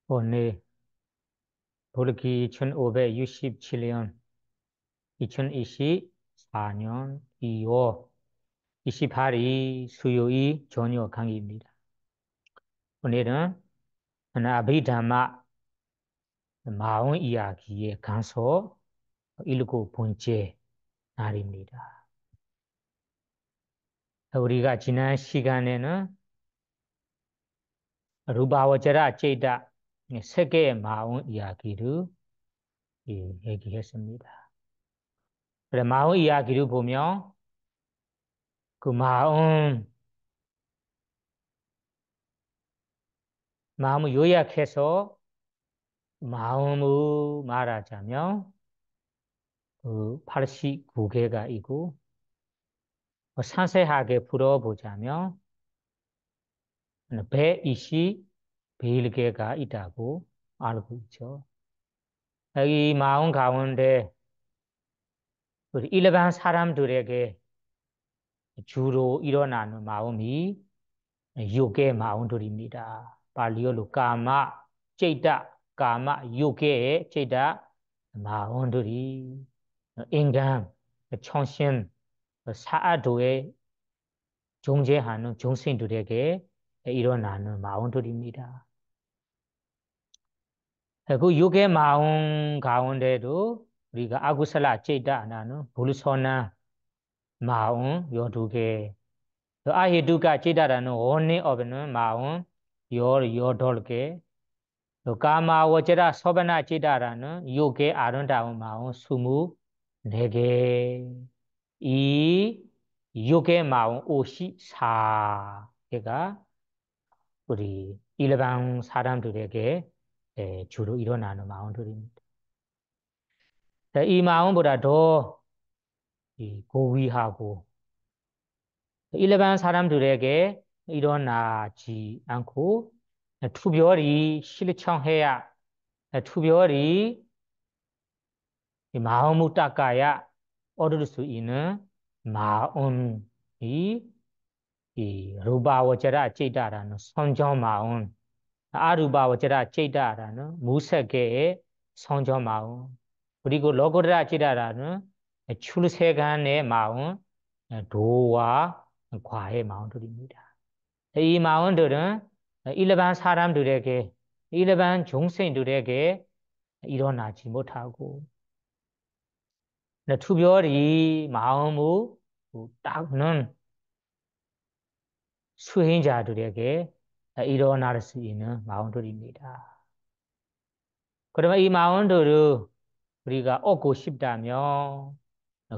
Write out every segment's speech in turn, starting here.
오늘 불기 1567년 2024년 2월 28일 수요일 저녁 강의입니다. 오늘은 아비담마 마음 이야기의 강서 7번째 날입니다. 우리가 지난 시간에는 루바와자라 제이다 세계의 마음 이야기를 얘기했습니다. 그래, 마음 이야기를 보면 그 마음을 요약해서 마음을 말하자면 그 89개가 있고 상세하게 풀어보자면 121개가 있다고 알고 있죠. 이 마음 가운데 우리 일반 사람들에게 주로 일어나는 마음이 6개의 마음들입니다. 발리어로 까마, 제이다, 까마, 6개의 제이다 마음들이 인간, 청신, 사아도에 존재하는 중생들에게 일어나는 마음들입니다. 그 6의 마음 가운데도 우리가 아구살라 제이다 나는 불선한 마음 12개, 아헤두가 제이다라는 원리 없는 마음 18개, 까마워제라 소바나 제이다라는 6의 아름다운 마음 24개, 이 6의 마음 54개가 우리 일반 사람들에게 주로 일어나는 마음들입니다. 이 마음보다 더 고귀하고 일반 사람들에게 일어나지 않고 특별히 실천해야 특별히 마음을 닦아야 얻을 수 있는 마음이 이 루바와자라 제이다라는 선정 마음, 아루바와자라 제이다라는 무색계의 선정 마음, 그리고 로고라 제이다라는 출세간의 마음, 도와 과의 마음들입니다. 이 마음들은 일반 사람들에게, 일반 중생들에게 일어나지 못하고, 특별히 마음을 닦는 수행자들에게 일어날 수 있는 마음들입니다. 그러면 이 마음들을 우리가 얻고 싶다면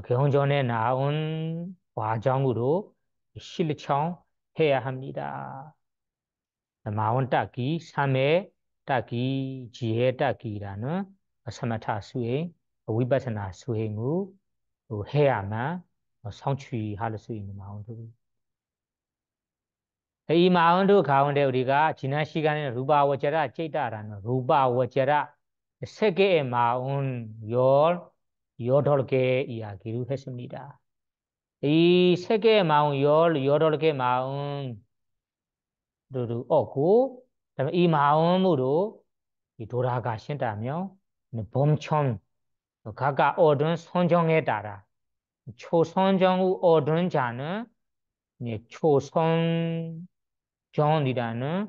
경전에 나온 과정으로 실천해야 합니다. 마음 닦기, 삼회 닦기, 지혜 닦기라는 서마타 수행, 위파사나 수행을 해야만 성취할 수 있는 마음들입니다. 이 마음들 가운데 우리가 지난 시간에 루바와자라 제이다라는 루바와자라 세계의 마음 18개 이야기를 했습니다. 이 세계의 마음 18개 마음들을 얻고 그다음에 이 마음으로 돌아가신다면 범천 각각 얻은 선정에 따라 초선정을 얻은 자는 초선정이라는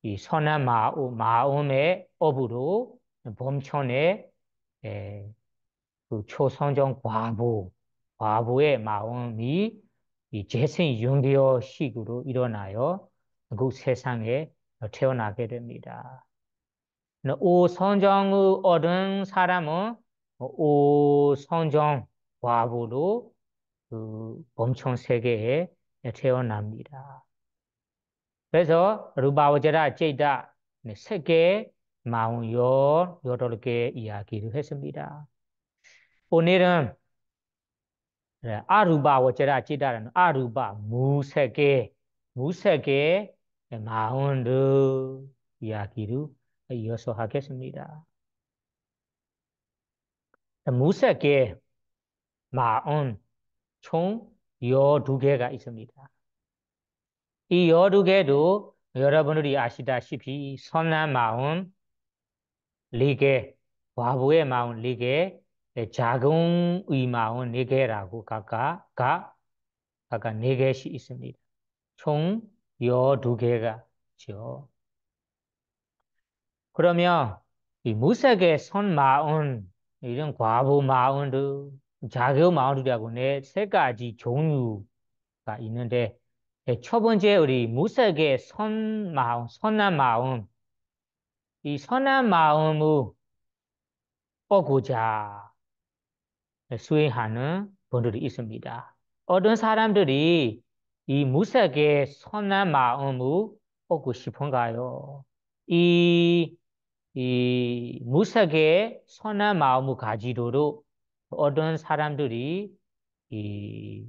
이 선한 마음의 업으로 범천에 그 초선정 과부의 마음이 이 재생 윤기어식으로 일어나요. 그 세상에 태어나게 됩니다. 오선정을 얻은 사람은 오선정 과부로 그 범청 세계에 태어납니다. 그래서 루바오제라 제이다 세계 마음 18개 이야기를 했습니다. 오늘은 아루바오제라 제이다라는 아루바 무색의 마음을 이야기를 이어서 하겠습니다. 무색의 마음 총 12개가 있습니다. 이 12개도 여러분들이 아시다시피 선한 마음, 4개, 과부의 마음 4개, 작은 의 마음 4개라고 각각 4개씩 있습니다. 총 12개가 죠. 그러면 이 무색의 선 마음, 이런 과부 마음도 작은 마음이라고 네 3가지 종류가 있는데 첫 번째 우리 무색의 선 마음, 선한 마음, 이 선한 마음을 얻고자 수행하는 분들이 있습니다. 어떤 사람들이 이 무색의 선한 마음을 얻고 싶은가요? 이, 이 무색의 선한 마음을 가지도록 어떤 사람들이 이,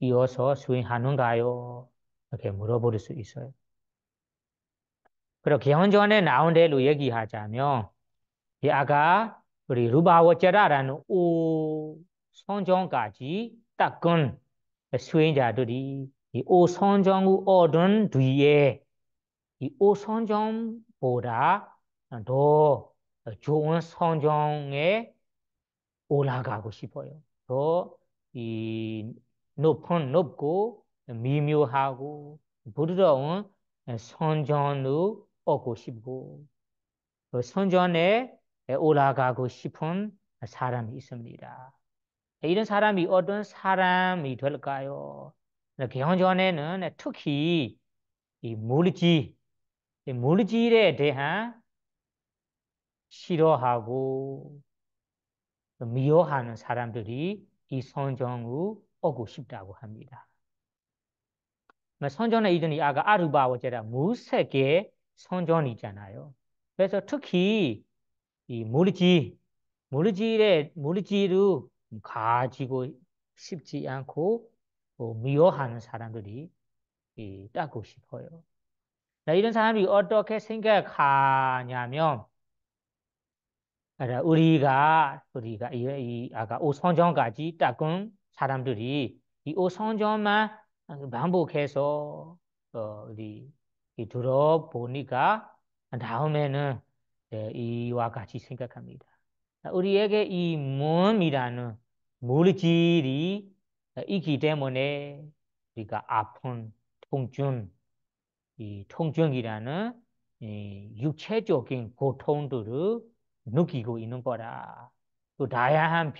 이어서 수행하는가요? 이렇게 물어볼 수 있어요. 그리고 개헌전에 나온 대로 얘기하자면 이 아까 우리 루바워제라라는 오 성전까지 닦은 수행자들이 이 오 성전을 얻은 뒤에 이 오 성전보다 더 좋은 성전에 올라가고 싶어요. 더 이 높고 미묘하고 부드러운 성전을 얻고 싶고 그 성전에 올라가고 싶은 사람이 있습니다. 이런 사람이 어떤 사람이 될까요? 개헌전에는 특히 이 물질에 대한 싫어하고 미워하는 사람들이 이 성전을 얻고 싶다고 합니다. 성전에 있는 이 아까 아르바오제라 무색의 성전이 있잖아요. 그래서 특히 이 물질을 가지고 싶지 않고 미워하는 사람들이 따고 싶어요. 이런 사람이 어떻게 생각하냐면 우리가 이 아까 오선전까지 닦은 사람들이 이 오선전만 반복해서 우리 들어보니까 다음에는 이와 같이 생각합니다. 우리에게 이 몸이라는 물질이 있기 때문에 우리가 아픈 이 통증이라는 이 육체적인 고통들을 느끼고 있는 거라. 또 다양한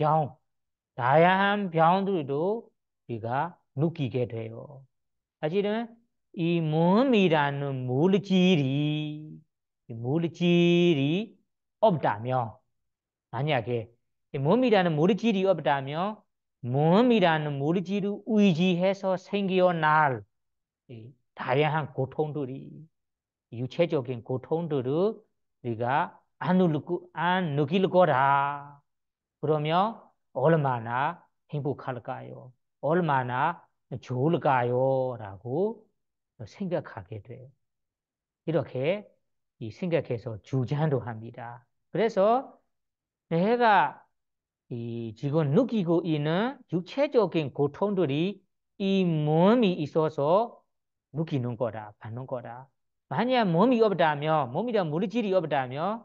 병들도 우리가 느끼게 돼요. 사실은 이 몸이라는 물질이 없다면 만약에 이 몸이라는 물질이 없다면 몸이라는 물질을 의지해서 생겨날 이 다양한 고통들이 육체적인 고통들을 우리가 안 느낄 거라. 그러면 얼마나 행복할까요? 얼마나 좋을까요? 라고 생각하게 돼요. 이렇게 생각해서 주장도 합니다. 그래서 내가 지금 느끼고 있는 육체적인 고통들이 이 몸이 있어서 느끼는 거라, 받는 거라. 만약 몸이란 물질이 없다면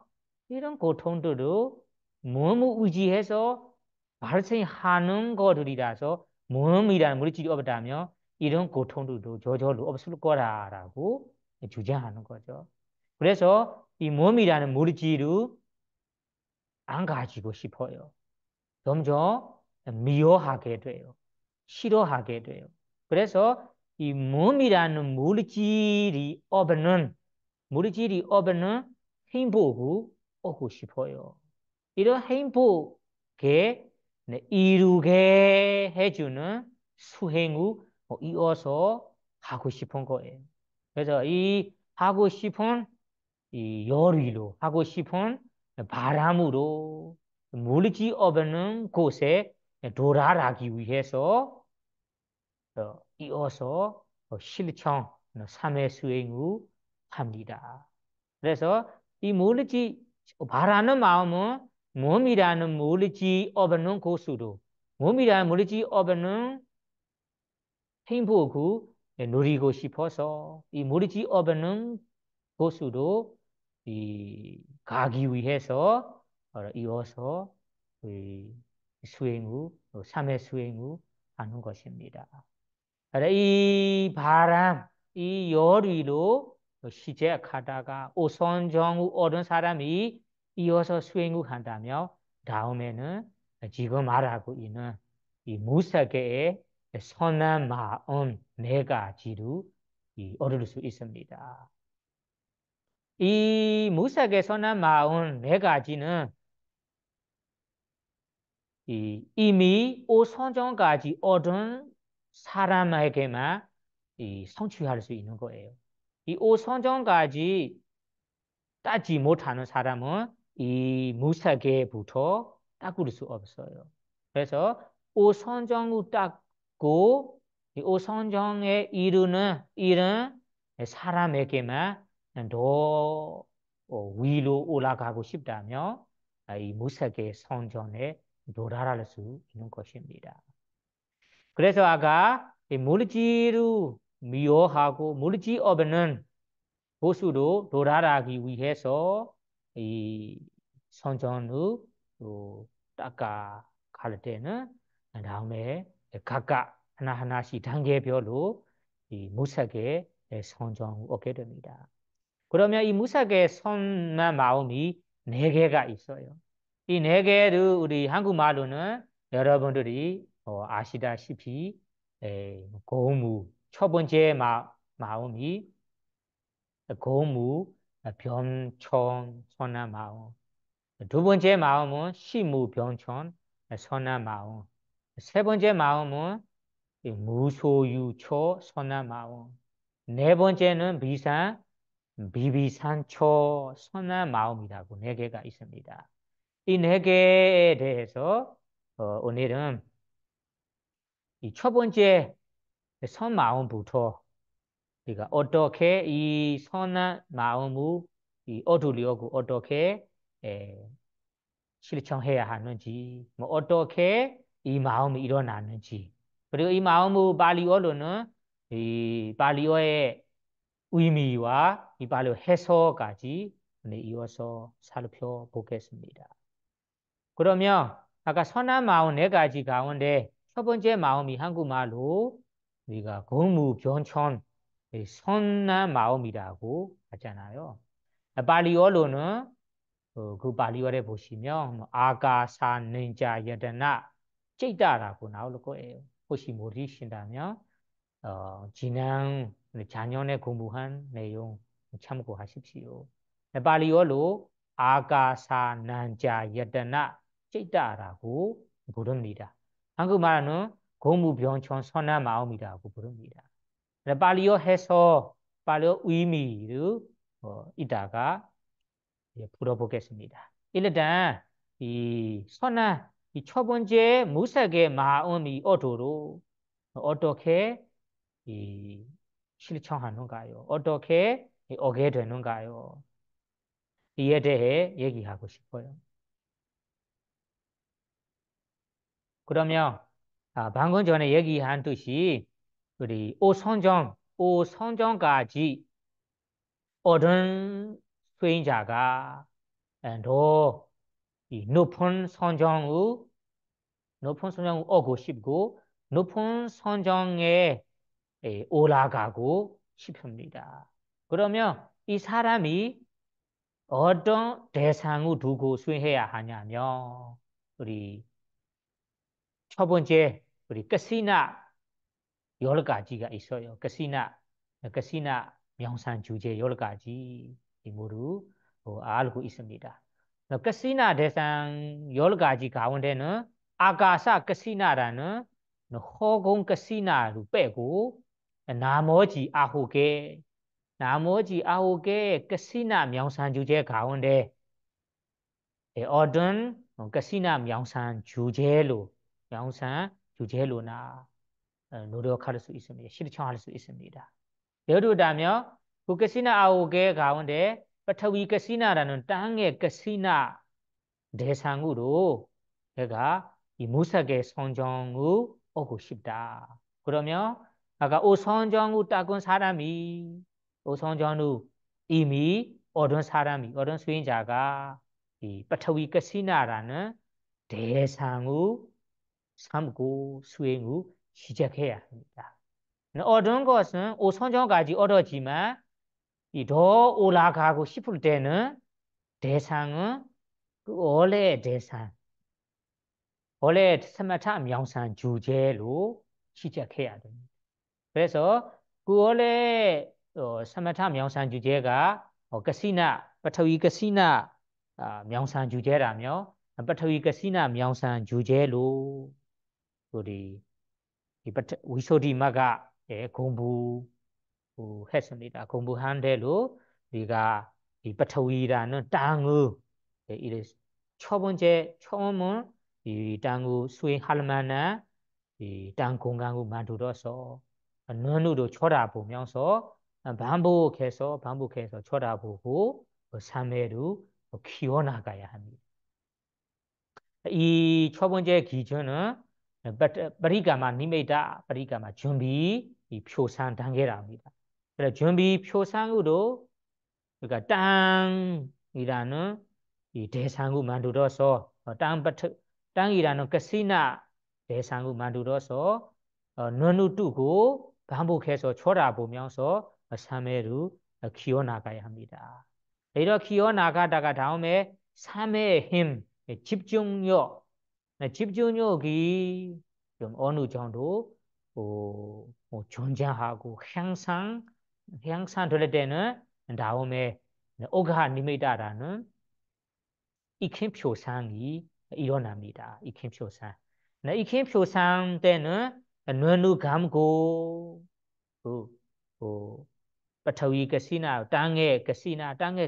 이런 고통들을 몸을 의지해서 발생하는 것들이라서 몸이라는 물질이 없다면 이런 고통들도 저절로 없을 거라라고 주장하는 거죠. 그래서 이 몸이라는 물질을 안 가지고 싶어요. 점점 미워하게 돼요. 싫어하게 돼요. 그래서 이 몸이라는 물질이 없는 행복을 얻고 싶어요. 이런 행복에 이루게 해주는 수행을 이어서 하고 싶은 거예요. 그래서 이 하고 싶은 이 열의로 하고 싶은 바람으로 물질 없는 곳에 도달하기 위해서 이어서 실천, 삼회 수행을 합니다. 그래서 이 바라는 마음은 몸이라는 물질 없는 곳으로, 몸이라는 물질 없는 행복을 누리고 싶어서 이 물질 없는 곳으로 이 가기 위해서 이어서 이 수행 후 3회 수행 후 하는 것입니다. 이 바람, 이 열위로 시작하다가 오선정우 얻은 사람이 이어서 수행을 한다며 다음에는 지금 말하고 있는 이 무사계의 선한 마음 네 가지로 얻을 수 있습니다. 이 무사계 선한 마음 네 가지는 이미 오선정까지 얻은 사람에게만 성취할 수 있는 거예요. 이 오선정까지 따지 못하는 사람은 이 무사계부터 닦을 수 없어요. 그래서 오선정을 닦고 이 오선정에 이른 사람에게만 더 위로 올라가고 싶다면 이 무사계 선전에 도달할 수 있는 것입니다. 그래서 아까 물질을 미워하고 물질 없는 보수로 도달하기 위해서 이 선전을 닦아갈 때는 다음에 각각 하나하나씩 단계별로 이 무사계 선전을 얻게 됩니다. 그러면 이 무사계 선한 마음이 네 개가 있어요. 이 네 개를 우리 한국말로는 여러분들이 아시다시피 고무 첫 번째 마음이 고무 변천 선한 마음. 두 번째 마음은 시무 변천 선한 마음. 세 번째 마음은 무소유초 선한 마음. 네 번째는 비비산초 선한 마음이라고 네 개가 있습니다. 이 네 개에 대해서 오늘은 이 첫 번째 선 마음부터 우리가 어떻게 이 선한 마음을 얻으려고 어떻게 에, 실천해야 하는지, 뭐 어떻게 이 마음이 일어나는지, 그리고 이 마음의 발리어로는 이 발리어의 의미와 이 발리어 해석까지 이어서 살펴보겠습니다. 그러면 아까 선한 마음 네 가지 가운데 첫 번째 마음이 한국말로 우리가 공무변천 선한 마음이라고 하잖아요. 발리어로는 그 발리어에 보시면 아가사 닌자 여드나 찌다라고 나올 거예요. 혹시 모르신다면 지난 작년에 공부한 내용 참고하십시오. 발리어로 아가사 난자 여드나 찌다라고 부릅니다. 한국말은 공무변천 선한 마음이라고 부릅니다. 발리어 해서 발리어 의미를 이따가 풀어보겠습니다. 일단 이 선한 이 첫 번째 무색의 마음이 얻도록 어떻게 이 실천하는가요? 어떻게 오게 되는가요? 이에 대해 얘기하고 싶어요. 그러면 방금 전에 얘기한 듯이 우리 오선정까지 얻은 수행자가 더 높은 선정을 얻고 싶고 높은 선정에 올라가고 싶습니다. 그러면 이 사람이 어떤 대상을 두고 수행해야 하냐면 우리 첫 번째 우리 끝이나 10가지가 있어요. 끝이나 명상 주제 10가지 모두 알고 있습니다. 끝이나 대상 10가지 가운데는 아가사 끝이나라는 허공 끝이나를 빼고 나머지 9개 끝이나 명상 주제 가운데 어떤 끝이나 명상 주제로나 노력할 수 있습니다. 실천할 수 있습니다. 예를 들면 그 카시나 9개 가운데ปฐ위 카시나라는 땅의 카시나 대상으로 내가 이 무사계 선정을 얻고 싶다. 그러면 아까 오선정을 닦은 사람이 오선정을 이미 어떤 사람이 어떤 수행자가 이ปฐวี 가시나라는 대상을 삼고 수행을 시작해야 합니다. 어떤 것은 오선정까지 얻었지만 더 올라가고 싶을 때는 대상은 그 원래 대상, 원래 스마트 명상 주제로 시작해야 됩니다. 그래서 그 원래 스마트 명상 주제가 가시나,ปฐวี 가시나 명상 주제라며ปฐวี 가시나 명상 주제로 우리 위소디마가 공부 했습니다. 공부한 대로 우리가 이ปฐวี라는 땅을 이래 첫 번째 처음은 이 땅을 수행할 만한 이 땅 공간을 만들어서 눈으로 쳐다보면서 반복해서 쳐다보고 삶을 키워나가야 합니다. 이 첫 번째 기준은ปริกรรม 니메이다ปริกรรม 준비 이 표상 단계랍니다. 그래서 준비 표상으로 그러니까 땅이라는 이 대상을 만들어서 땅이라는 가시나 대상을 만들어서 눈을 뜨고 반복해서 쳐다보면서 삶을 키워나가야 합니다. 이렇게 키워나가다가 다음에 삶의 힘, 집중력이 좀 어느 정도 존재하고 향상될 때는 다음에 오가 니미다라는 익힘표상이 일어납니다. 익힘표상. 익힘표상 때는 눈을 감고 그, 그ปฐวี 가시나 땅의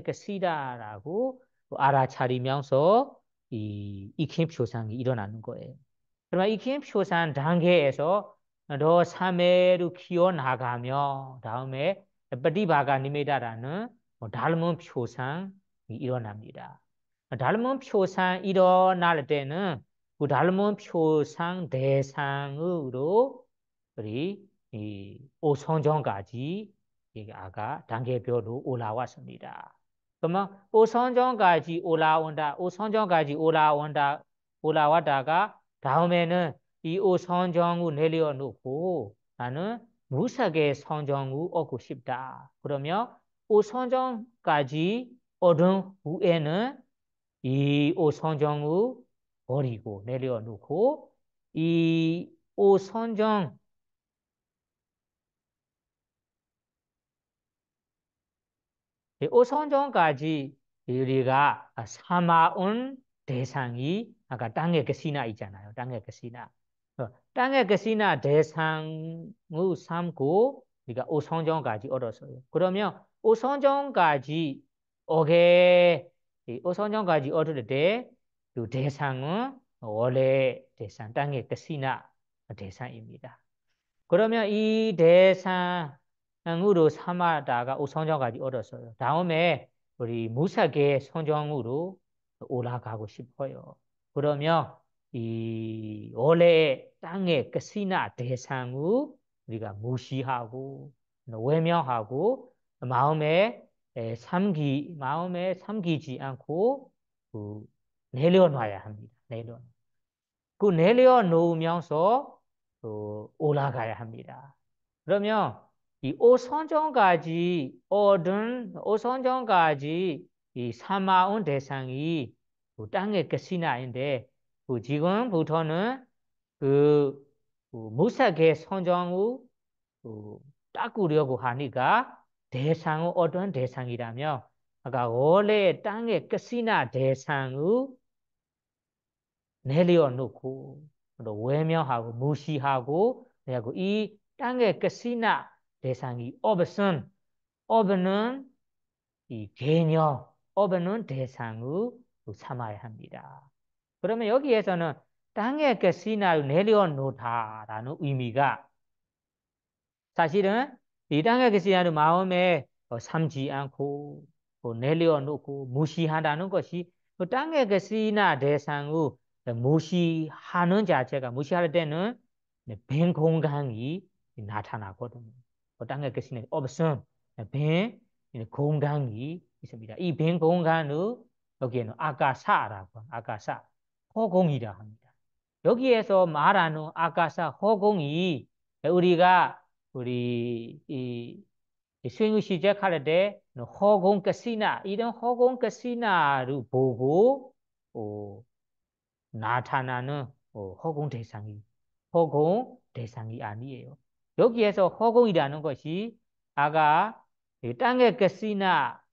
가시다라고 알아차리면서 이 익힘표상이 일어나는 거예요. 그러면 익힘표상 단계에서 더 참회를 키워나가며 다음에ปฏิ바가 니미다라는 닮은 표상이 일어납니다. 닮은 표상 일어날 때는 그 닮은 표상 대상으로 우리 이 오선정까지 아까 단계별로 올라왔습니다. 그러면 오선정까지 올라왔다가 다음에는 이 오선정을 내려놓고 나는 무색의 선정을 얻고 싶다. 그러면 오선정까지 얻은 후에는 이 오선정을 버리고 내려놓고 이 오선정 오선정까지 우리가 삼아온 대상이 아까 땅의 가시나 있잖아요. 땅의 가시나. 땅의 가시나 대상을 삼고 우리가 오선정까지 얻었어요. 그러면 오선정까지 오선정까지 얻을 때 그 대상은 원래 대상, 땅의 가시나 대상입니다. 그러면 이 대상으로 삼아다가 오선정까지 얻었어요. 다음에 우리 무사계 선정으로 올라가고 싶어요. 그러면 이 원래 땅의 가시나 대상을 우리가 무시하고 외면하고 마음에 삼기지 않고 내려놔야 합니다. 내려놓으면서 올라가야 합니다. 그러면 이 오선정까지 이 삼아온 대상이 땅의 가시나인데 지금부터는 무색의 선정을 닦으려고 하니까 대상은 어떤 대상이라면 아까 원래 땅의 가시나 대상을 내려놓고 외면하고 무시하고 그리고 이 땅의 가시나 대상이 없는 이 개념, 없는 대상을 삼아야 합니다. 그러면 여기에서는 땅의 가시나를 내려놓다라는 의미가 사실은 이 땅의 가시나를 마음에 삼지 않고 내려놓고 무시한다는 것이 땅의 가시나 대상을 무시할 때는 빈 공간이 나타나거든요. 땅의 가시나 없음, 빈 공간이 있습니다. 이 빈 공간을 여기에는 아가사라고 아가사 허공이라 합니다. 여기에서 말하는 아가사 허공이 우리 수행을 시작할 때 허공 가시나 이런 허공 가시나를 보고 나타나는 허공 대상이 아니에요. 여기에서 허공이라는 것이 아까 땅의 가시나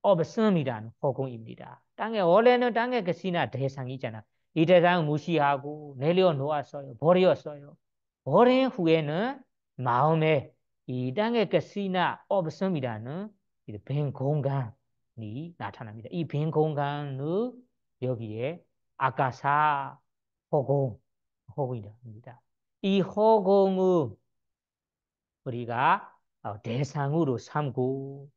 없음이라는 허공입니다. 원래는 땅의 가시나 대상이잖아. 이 대상을 무시하고 내려놓았어요. 버렸어요. 버린 후에는 마음에 이 땅의 가시나 없음이라는 빈 공간이 나타납니다. 이 빈 공간을 여기에 아가사 허공이라고 합니다. 이 허공을 우리가 대상으로 삼고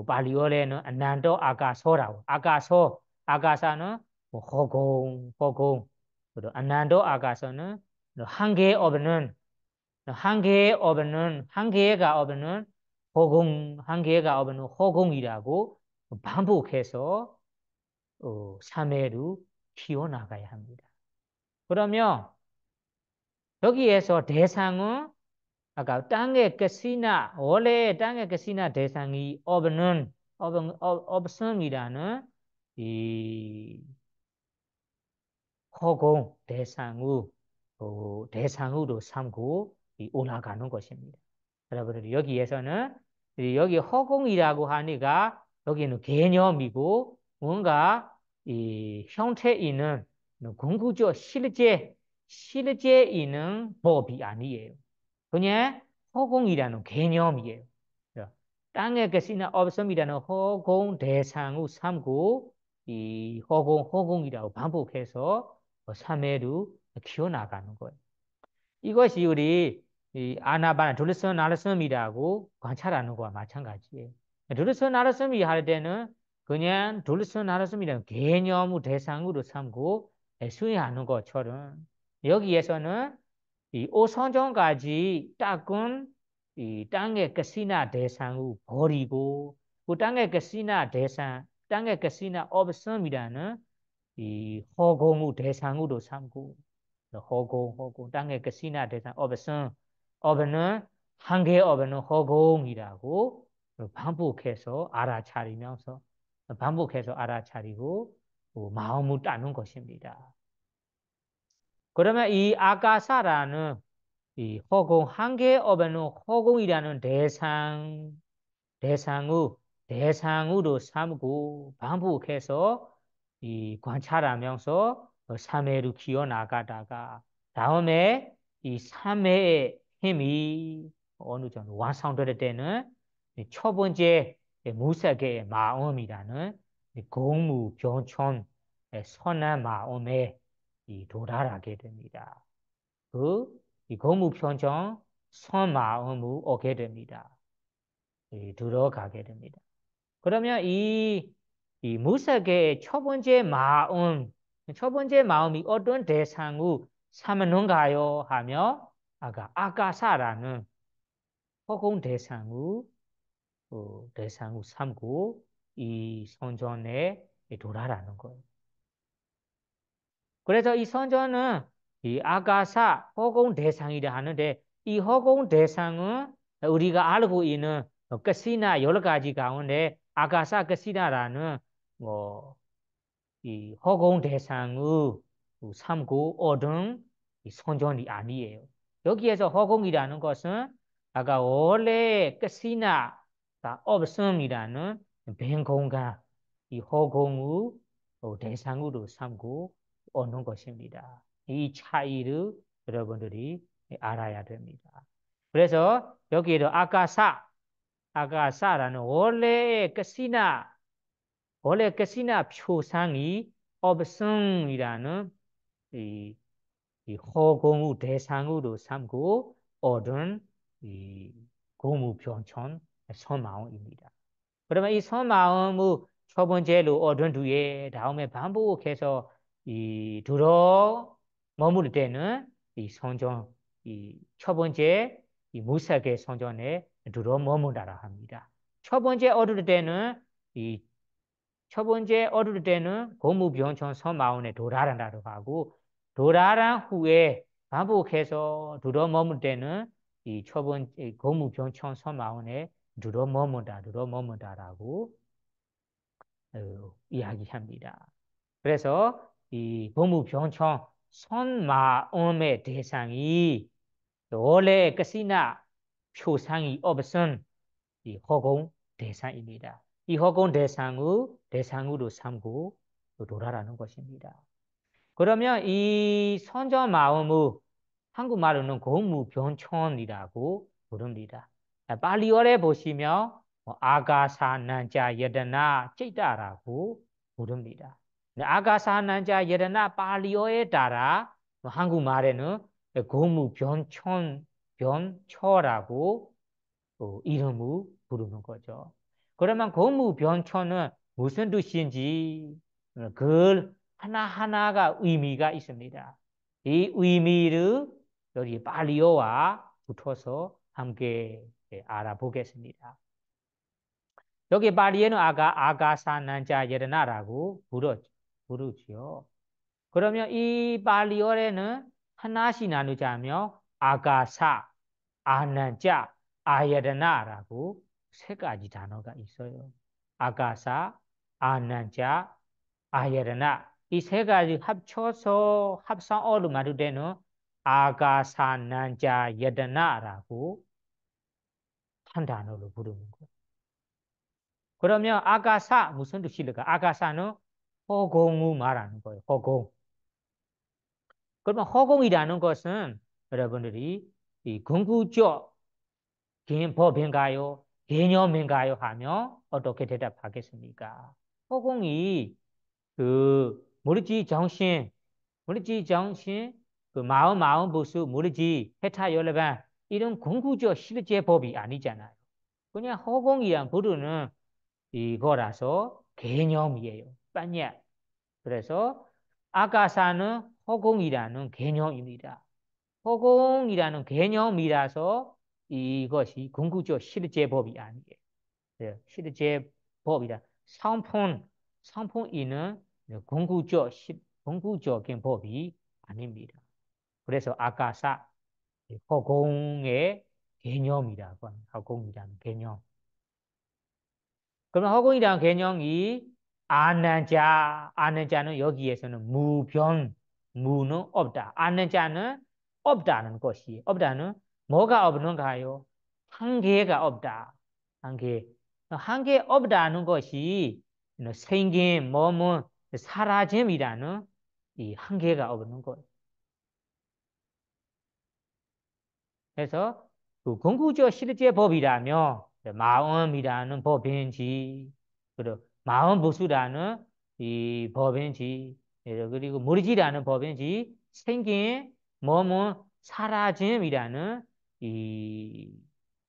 발리어에는 안난도 아가소라고 아가사는 허공 그리고 안난도 아가서는 한계가 없는 허공이라고 반복해서 3회로 키워나가야 합니다. 그러면 여기에서 대상은 아까 원래 땅의 끝이나 대상이 없음이라는 이 허공 대상으로 삼고 올라가는 것입니다. 여러분들 여기에서는 여기 허공이라고 하니까 여기는 개념이고 뭔가 이 형태 있는 궁극적 실제 있는 법이 아니에요. 그냥 허공이라는 개념이에요. 땅에 계시나 없음이라는 허공 대상을 삼고 이 허공이라고 반복해서 3회로 키워나가는 거예요. 이것이 우리 이 아나바나 둘러선 나르섬이라고 관찰하는 거와 마찬가지예요. 둘러선 나르섬이 할 때는 그냥 둘러선 나르섬이라는 개념을 대상으로 삼고 수행하는 것처럼 여기에서는 이 오선정까지 딱은 이 땅의 끝이나 대상을 버리고 그 땅의 끝이나 없음이라는 이 허공을 대상으로 삼고 허공 땅의 끝이나 대상 없는 한계 없는 허공이라고 반복해서 알아차리고 마음을 따는 것입니다. 그러면 이 아가사라는 이 허공 한계 없는 허공이라는 대상으로 삼고 반복해서 이 관찰하면서 3회로 기어 나가다가 다음에 이 3회의 힘이 어느 정도 완성될 때는 첫 번째 무색의 마음이라는 공무병천 선한 마음에 도달하게 됩니다. 이 공무병천 선 마음을 얻게 됩니다. 들어가게 됩니다. 그러면 이 무색의 첫 번째 마음이 어떤 대상을 삼는가요? 하며 아가사라는 허공 대상을 삼고 이 선전에 도달하는 거예요. 그래서 이 선전은 이 아가사 허공 대상이라 하는데 이 허공 대상은 우리가 알고 있는 끝이나 여러 가지 가운데 아가사 끝이나라는 이 허공 대상을 삼고 얻은 선전이 아니에요. 여기에서 허공이라는 것은 아까 원래 끝이나가 없음이라는 빈 공간, 이 허공을 대상으로 삼고 얻는 것입니다. 이 차이를 여러분들이 알아야 됩니다. 그래서 여기에도 아가사라는 원래 끝이나 표상이 없음이라는 이, 이 허공의 대상으로 삼고 얻은 이 고무병천 선마음입니다. 그러면 이 선마음의 첫 번째로 얻은 뒤에 다음에 반복해서 들어 머무를 때는 이 첫 번째 이 무색의 성전에 두루 머문다라 합니다. 첫 번째 어릴 때는 이 첫 번째 어릴 때는 고무병천 서마운에 도달한다고 하고 도달한 후에 반복해서 두루 머물 때는 이 첫 번째 고무병천 서마운에 두루 머문다라고 이야기합니다. 그래서 이 고무병천 선마음의 대상이 원래 끝이나 표상이 없은 이 허공 대상입니다. 이 허공 대상으로 삼고 돌아라는 것입니다. 그러면 이 선저 마음의 한국말로는 고무병천이라고 부릅니다. 발리어에 보시면 아가사 난자 여드나 찌다라고 부릅니다. 아가사 난자 여드나 발리어에 따라 한국말에는 고무병천라고 이름을 부르는 거죠. 그러면 고무병천은 무슨 뜻인지 그 하나하나가 의미가 있습니다. 이 의미를 여기 발리어와 붙어서 함께 알아보겠습니다. 여기 발리에는 아가사난자 예르나라고 부르죠. 그러면 이 발리어에는 하나씩 나누자면 아가사, 아난자, 아예르나라고 세 가지 단어가 있어요. 아가사, 아난자, 아예르나 이 세 가지 합쳐서 합성어로 말할 때는 아가사난자 예르나라고 한 단어로 부르는 거예요. 그러면 아가사 무슨 뜻일까? 아가사는 허공을 말하는 거예요. 허공. 그러면 허공이라는 것은 여러분들이 이 궁극적 법인가요? 개념인가요? 하면 어떻게 대답하겠습니까? 허공이 우리 정신, 그 마음 부수, 우리 해타 열반 이런 궁극적 실제 법이 아니잖아요. 그냥 허공이란 부르는 이거라서 개념이에요. 빤냐. 그래서 아가사는 허공이라는 개념입니다. 허공이라는 개념이라서 이것이 궁극적 실제법이 아니에요. 네, 실제법이다. 상품이는 궁극적인 법이 아닙니다. 그래서 아가사 허공의 개념이라고 합니다. 허공이라는 개념. 그러면 허공이라는 개념이 아는 자는 여기에서는 무는 없다. 아는 자는 없다는 것이, 없다는 뭐가 없는가요? 한계가 없다. 한계 없다는 것이 생긴 몸은 사라짐이라는 이 한계가 없는 거예요. 그래서 그 궁극적 실제 법이라면 마음이라는 법인지 그리고 마음 부수라는 이 법인지 그리고 무리지라는 법인지 생긴 몸은 사라짐이라는 이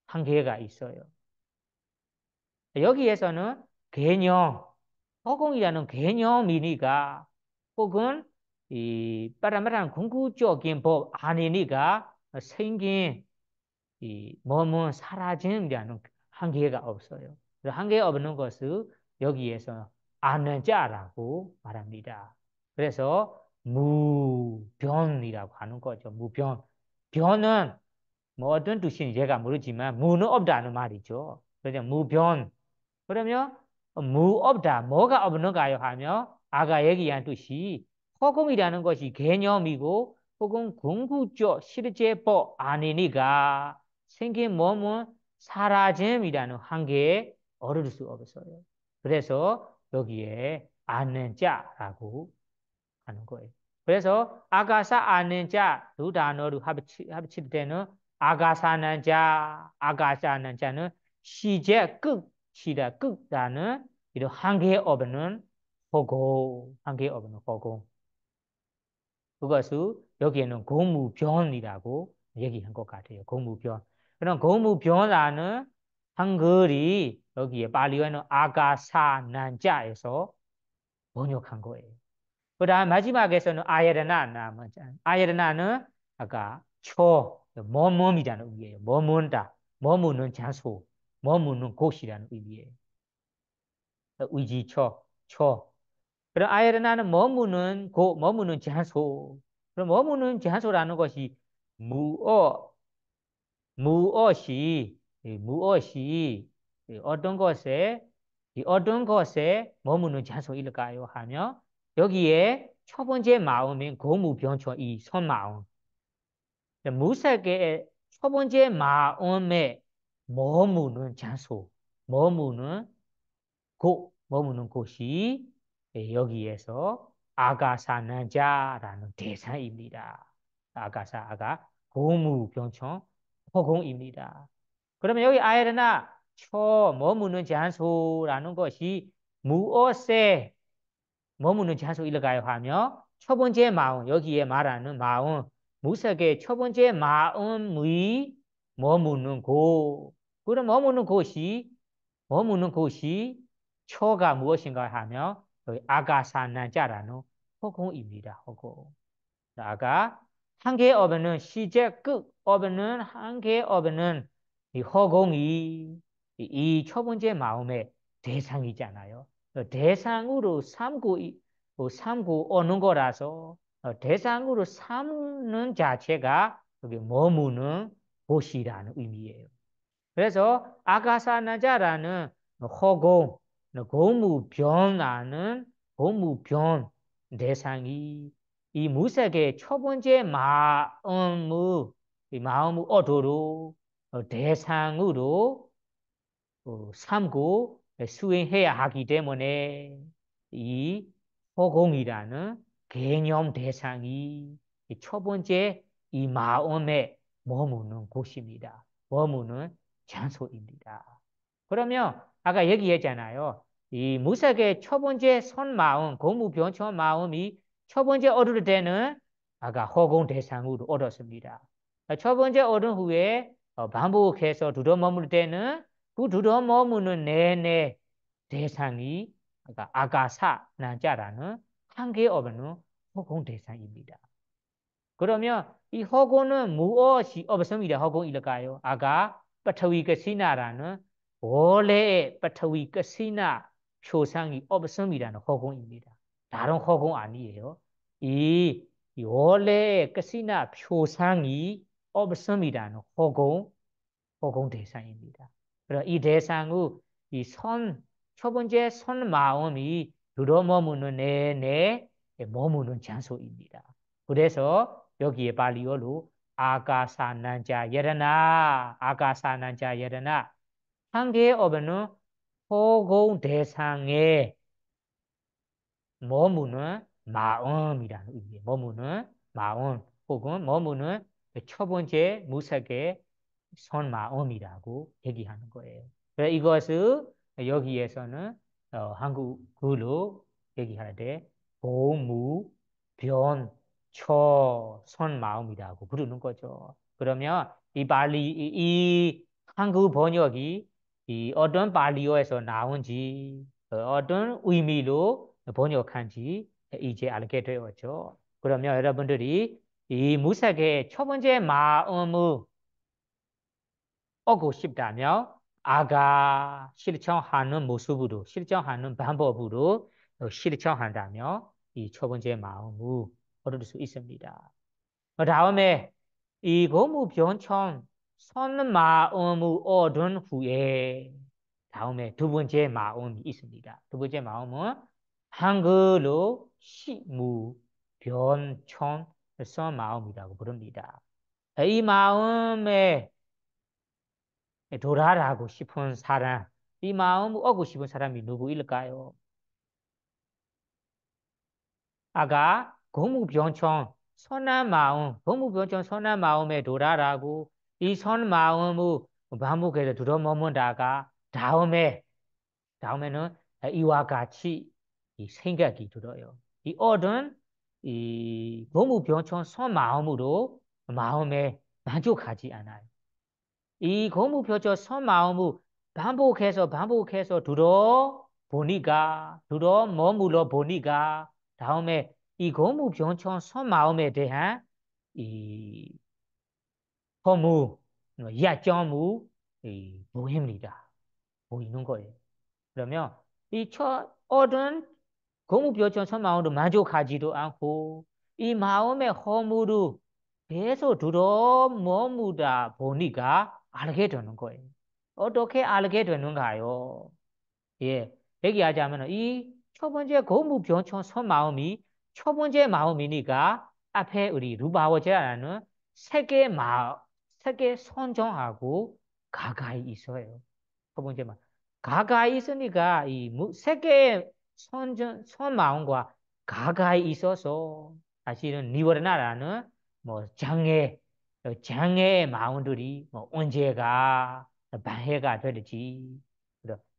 한계가 있어요. 여기에서는 개념, 허공이라는 개념이니까 혹은 이 빠르마한 궁극적인 법 아니니까 생긴 이 몸은 사라짐이라는 한계가 없어요. 한계 없는 것을 여기에서 아는 자라고 말합니다. 그래서 무변이라고 하는 거죠. 무변. 변은 뭐 어떤 뜻인지 제가 모르지만 무는 없다는 말이죠. 그래서 무변. 그러면 무 없다. 뭐가 없는가요? 하며 아까 얘기한 뜻이 허공이라는 것이 개념이고 혹은 궁극적 실제법 아니니까 생긴 몸은 사라짐이라는 한계에 어를 수 없어요. 그래서 여기에 아는 자라고 하는 거예요. 그래서 아가사 아는 자 두 단어를 합칠 때는 아가사는 자는 시제 끝이다. 끝다는 이런 한계 없는 허공. 그것을 여기에는 고무변이라고 얘기한 것 같아요. 고무변. 그럼 고무변라는 한글이 여기에 발리어는 아가사난자에서 번역한 거예요. 그 다음 마지막에서는 아예르나는 아까 머뭇이라는 의미예요. 머문다, 머무는 장소, 머무는 곳이라는 의미예요. 의지처, 처. 그럼 아이러나는 머무는 곳, 머무는 장소. 그럼 머무는 장소라는 것이 무엇, 무엇이 어떤 것에 어떤 것에 머무는 장소일까요? 하며 여기에 첫 번째 마음인 고무병초 이 손마음 무색의 첫 번째 마음에 머무는 장소 머무는 곳이 여기에서 아가사난자라는 대상입니다. 아가 고무병청 허공입니다. 그러면 여기 아이러나 머무는 장소라는 것이 무엇에 머무는 장소일까요? 하며 첫 번째 마음 여기에 말하는 마음 무색의 첫 번째 마음의 머무는 곳 그럼 머무는 곳이 처가 무엇인가 하며 아가사난자라는 허공입니다. 허공. 아가 한 개의 어변은 시제 끝 어변은 한 개의 어변은 이 허공이 이 첫 번째 마음의 대상이잖아요. 대상으로 삼고 오는 거라서 대상으로 삼는 자체가 여기 머무는 곳이라는 의미예요. 그래서 아가사나자라는 허공, 고무변 대상이 이 무색의 첫 번째 마음의 어도로 대상으로 삼고 수행해야 하기 때문에 이 허공이라는 개념 대상이 첫 번째 이 마음에 머무는 곳입니다. 머무는 장소입니다. 그러면 아까 얘기했잖아요. 이 무색의 첫 번째 선마음, 고무변천 마음이 첫 번째 얻을 때는 아까 허공 대상으로 얻었습니다. 첫 번째 얻은 후에 반복해서 두루 머물 때는 그 두루 머무는 내내 대상이 아가사 난자라는 한 개의 어변은 허공 대상입니다. 그러면 이 허공은 무엇이 없습니다. 허공일까요? 아가ปฐวีกสิ나라는 원래의ปฐวีกสิ나 표상이 없음이라는 허공입니다. 다른 허공 아니에요. 이 원래의 그시나 표상이 없음이라는 허공 대상입니다. 그럼 이 대상의 첫 번째 선 마음이 들어머무는 내내 머무는 장소입니다. 그래서 여기에 발리어로 아가사난자 예르나 한 개의 어변은 허공 대상에 머무는 마음이라는 의미예요. 머무는 마음 혹은 머무는 첫 번째 무색의 손마음이라고 얘기하는 거예요. 그래서 이것을 여기에서는 한국어로 얘기할 때 보무, 변, 처, 손마음이라고 부르는 거죠. 그러면 이 한국 번역이 이 어떤 발리어에서 나온지 어떤 의미로 번역한지 이제 알게 되었죠. 그러면 여러분들이 이 무색의 첫 번째 마음을 얻고 싶다면 아가 실천하는 모습으로 실천하는 방법으로 실천한다면 이 첫 번째 마음을 얻을 수 있습니다. 그 다음에 이 고무변천 선 마음을 얻은 후에 다음에 두 번째 마음이 있습니다. 두 번째 마음은 한글로 시무 변천 선 마음이라고 부릅니다. 이 마음에 돌아가고 싶은 사람, 이 마음을 얻고 싶은 사람이 누구일까요? 아가 고무변천 선한 마음에 돌아가고 이 선 마음을 반복해서 들어머문다가 다음에는 이와 같이 이 생각이 들어요. 이 얻은 이 고무변천 선 마음으로 마음에 만족하지 않아요. 이 고무표적 선 마음을 반복해서 들어 머물러 보니까 다음에 이 고무병청 선 마음에 대한 이 허무, 야점무, 이 보입니다. 보이는 거예요. 그러면 이 얻은 고무뼈처럼 마음으로 만족하지도 않고 이 마음의 허물을 계속 들어 머무다 보니까 알게 되는 거예요. 어떻게 알게 되는가요? 예, 얘기하자면 이 첫 번째 고무병청 선 마음이 첫 번째 마음이니까 앞에 우리 루바워제라는 세계 선정하고 가까이 있어요. 첫 번째 말. 가까이 있으니까 이 세계 선 마음과 가까이 있어서 사실은 니워르나라는 뭐 장애의 마음들이 뭐 언제가 방해가 될지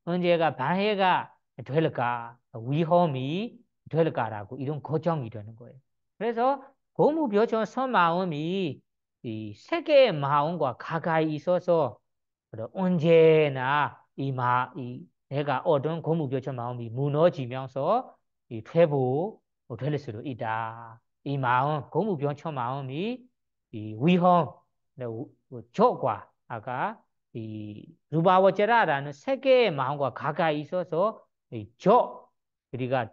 언제가 방해가 될까, 위험이 될까라고 이런 걱정이 되는 거예요. 그래서 고무벼처 선마음이 이 세계의 마음과 가까이 있어서 언제나 이 내가 얻은 고무벼처 마음이 무너지면서 이 퇴보될 수도 있다. 이 마음, 고무벼처 마음이 이 위험, 적과 아까 이 루바워제라라는 세계의 마음과 가까이 있어서 이 우리가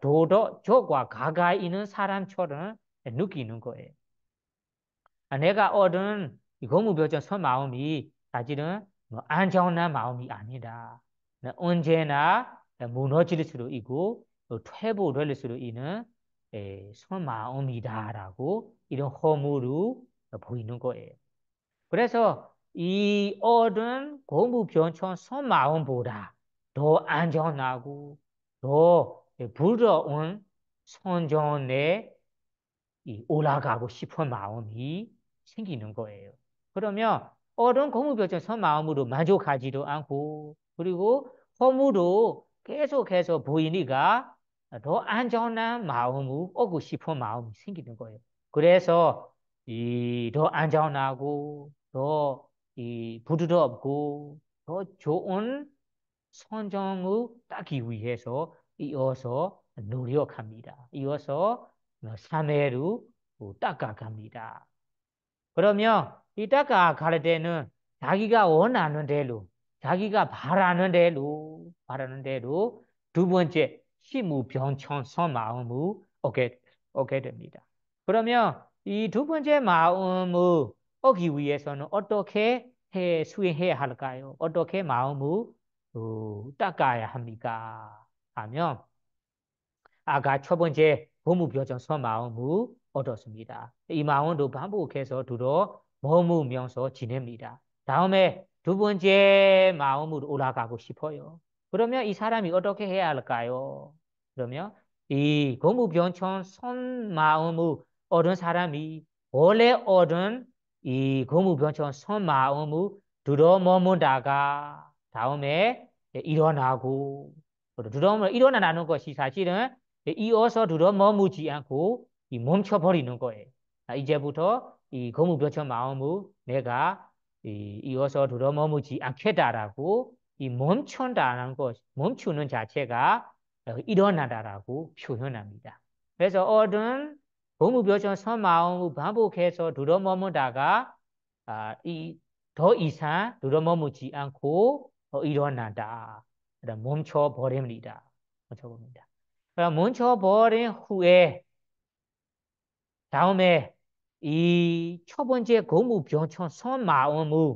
적과 가까이 있는 사람처럼 느끼는 거예요. 내가 얻은 이 고무벼처 선 마음이 사실은 뭐 안전한 마음이 아니다. 언제나 무너질 수도 있고 또 퇴보될 수도 있는 선 마음이다라고 이런 허물로 보이는 거예요. 그래서 이 얻은 고무병천 손마음보다 더 안전하고 더 부드러운 선전에 올라가고 싶은 마음이 생기는 거예요. 그러면 얻은 고무병천 손마음으로 만족하지도 않고 그리고 허물도 계속해서 보이니까 더 안전한 마음을 얻고 싶은 마음이 생기는 거예요. 그래서 이 더 안전하고 더 이 부드럽고 더 좋은 선정을 따기 위해서 이어서 노력합니다. 이어서 3회로 닦아갑니다. 그러면 이 닦아갈 때는 자기가 원하는 대로, 자기가 바라는 대로 두 번째 시무병천 선마음을 얻게 됩니다. 그러면 이 두 번째 마음을 얻기 위해서는 어떻게 수행해야 할까요? 어떻게 마음을 닦아야 합니까? 하면 아까 첫 번째 고무표정서 마음을 얻었습니다. 이 마음도 반복해서 들어 머무면서 지냅니다. 다음에 두 번째 마음으로 올라가고 싶어요. 그러면 이 사람이 어떻게 해야 할까요? 그러면 이 고무병천 선 마음을 얻은 사람이 원래 얻은 이 고무병천 선 마음을 들어 머문다가 다음에 일어나고 일어나는 것이 사실은 이어서 들어 머무지 않고 멈춰버리는 거예요. 이제부터 이 고무벼처 마음을 내가 이어서 들어 머무지 않겠다라고 멈춘다는 것, 멈추는 자체가 일어나다라고 표현합니다. 그래서 얻은 고무벼처 마음을 반복해서 들어 머무다가 더 이상 들어 머무지 않고 일어난다. 멈춰버립니다. 멈춰버립니다. 멈춰버린 후에 다음에 이 첫 번째 고무병천 선마음을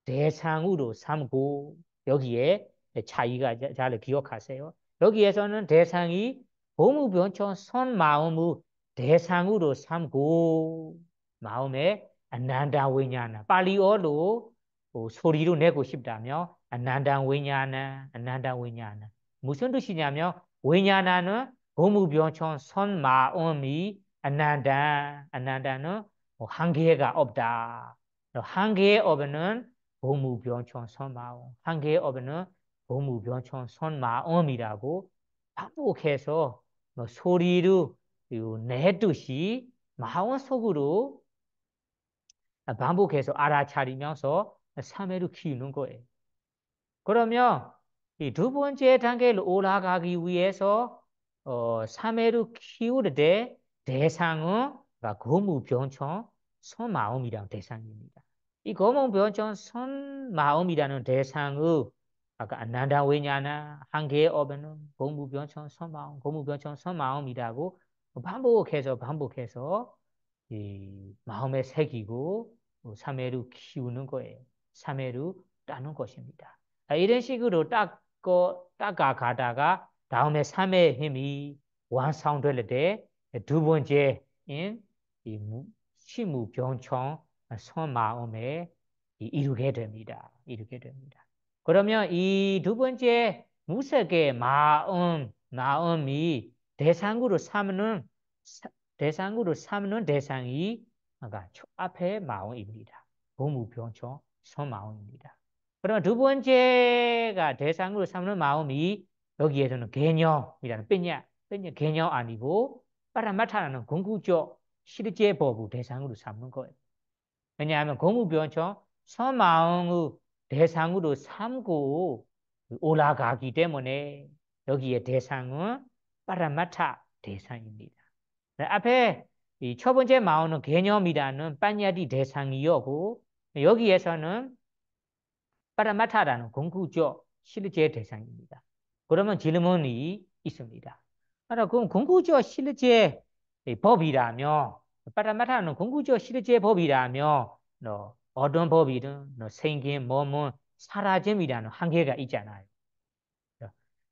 대상으로 삼고 여기에 차이가 잘 기억하세요. 여기에서는 대상이 고무병천 선마음을 대상으로 삼고 마음에 안난다 위냐나 팔리어로 소리로 내고 싶다면 안난다 위냐나 무슨 뜻이냐면 위냐나는 고무병천 선마음이 안난다는 한계가 없다. 한계에 없는 고무병천 선마음, 한계에 없는 고무병천 선마음이라고 반복해서 소리로 내듯이 마음속으로 반복해서 알아차리면서 3회를 키우는 거예요. 그러면 이 두 번째 단계를 올라가기 위해서 3회를 키울 때 대상은 고무병천 선마음이란 대상입니다. 이 고무병청 선마음이라는 대상의 아까 안난다 왜냐나 한계에 업에는 고무병청 선마음, 고무병청 선마음이라고 반복해서 이 마음에 새기고 사매로 키우는 거예요. 사매로 따는 것입니다. 이런 식으로 닦아가다가 다음에 삼의 힘이 완성될 때 두 번째인 이 시무병청 선마음에 이루게 됩니다. 이루게 됩니다. 그러면 이 두 번째 무색의 마음이 대상으로 삼는 대상이 아까 앞에 마음입니다. 고무병청 선마음입니다. 그러면 두 번째가 대상으로 삼는 마음이 여기에서는 개념이라는 개념 아니고 파라마타라는 궁극적 실제 법을 대상으로 삼는 거예요. 왜냐하면 고무병청 선마음의 대상으로 삼고 올라가기 때문에 여기에 대상은 파라마타 대상입니다. 앞에 이 첫 번째 마음은 개념이라는 빠냐디 대상이었고 여기에서는 파라마타라는 궁극적 실제 대상입니다. 그러면 질문이 있습니다. 그럼 궁극적 실제 법이라면 파라마타는 궁극적 실제 법이라면 어떤 법이든 생긴 몸은 사라짐이라는 한계가 있잖아요.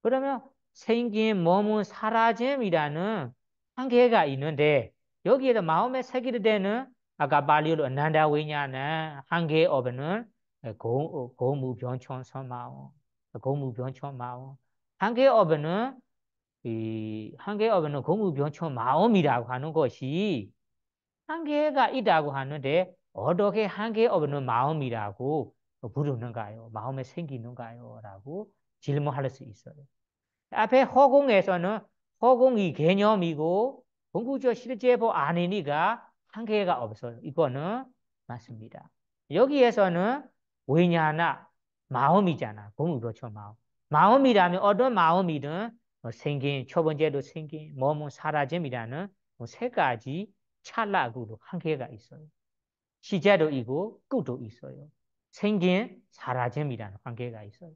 그러면 생긴 몸은 사라짐이라는 한계가 있는데 여기에도 마음에 새기게 되는 아까 발리로 안난다 위냐는 한계 업에는 고무병청 선마음, 고무병청 마음. 한계 업에는 이 한계 업에는 고무병청 마음이라고 하는 것이 한계가 있다고 하는데 어떻게 한계 없는 마음이라고 부르는가요? 마음에 생기는가요? 라고 질문할 수 있어요. 앞에 허공에서는 허공이 개념이고 궁극적 실제법 아니니까 한계가 없어요. 이거는 맞습니다. 여기에서는 왜냐나 마음이잖아. 공부죠 마음. 마음이라면 어떤 마음이든 생긴 첫 번째로 생긴 몸은 사라짐이라는 세 가지 찰나구로 한계가 있어요. 시제도 있고 끝도 있어요. 생긴 사라짐이라는 한계가 있어요.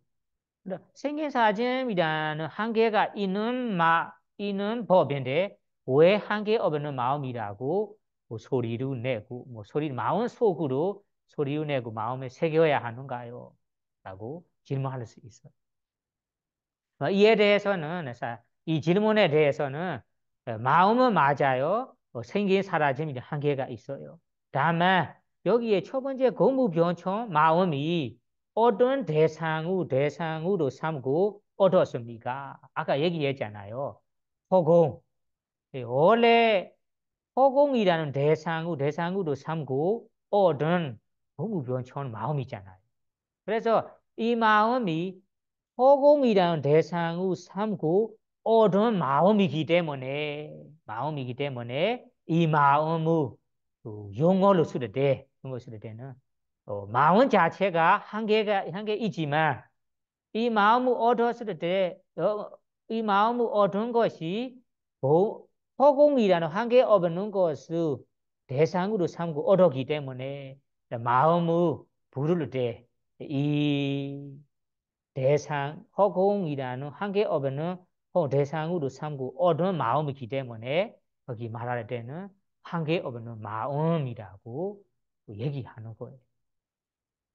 생긴 사라짐이라는 한계가 있는 법인데 왜 한계 없는 마음이라고 소리를 내고 소리 마음 속으로 소리를 내고 마음에 새겨야 하는가요? 라고 질문할 수 있어요. 이에 대해서는 이 질문에 대해서는 마음은 맞아요. 생긴 사라짐이 한계가 있어요. 다만 여기에 첫 번째 고무병청 마음이 어떤 대상으로 삼고 얻었습니까? 아까 얘기했잖아요. 허공. 원래 허공이라는 대상으로 삼고 얻은 고무병청 마음이잖아요. 그래서 이 마음이 허공이라는 대상을 삼고 얻은 마음이기 때문에 이 마음을 용어로 쓸 때는 마음 자체가 한계 있지만 이 마음을 얻었을 때 이 마음을 얻은 것이 허공이라는 한계 없는 것을 대상으로 삼고 얻었기 때문에 마음을 부를 때 이 대상, 허공이라는 한계 없는 대상으로 삼고 얻은 마음이기 때문에 거기 말할 때는 한계 없는 마음이라고 얘기하는 거예요.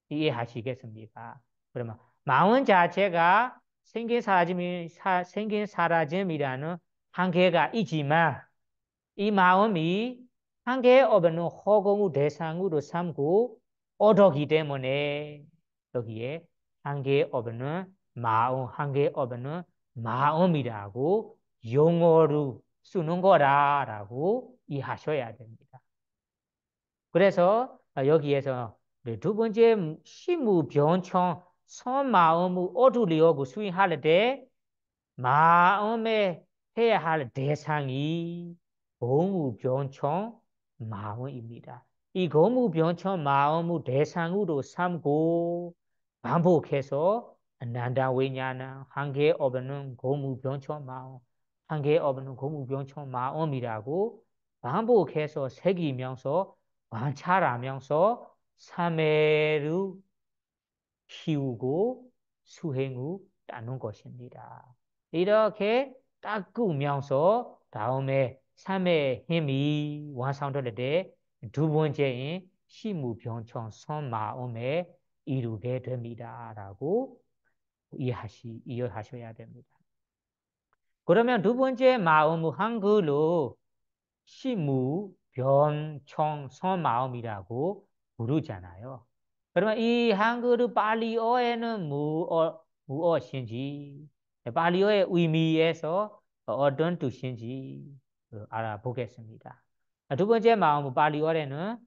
이해하시겠습니까? 그러면 마음 자체가 생긴 사라짐이라는 한계가 있지만 이 마음이 한계 없는 허공의 대상으로 삼고 얻었기 때문에 여기에 한계 없는 한계 없는 마음이라고 용어로 쓰는 거라고 이해하셔야 됩니다. 그래서 여기에서 두 번째 시무병청 선마음을 얻으려고 수행할 때 마음에 해야 할 대상이 고무병청 마음입니다. 이 고무병청 마음을 대상으로 삼고 반복해서 난다 왜냐나 한계 없는 고무병청 마음, 한계 없는 고무병청 마음이라고 반복해서 새기면서 관찰하면서 3회를 키우고 수행을 따는 것입니다. 이렇게 딱 꾸면서 다음에 3의 힘이 완성될 때 두 번째인 시무병청 선마음에 이루게 됩니다라고 이해하셔야 됩니다. 그러면 두 번째 마음은 한글로 시무변청 선마음이라고 부르잖아요. 그러면 이 한글의 발리어에는 무엇인지, 발리어의 의미에서 어떤 뜻인지 알아보겠습니다. 두 번째 마음은 발리어에는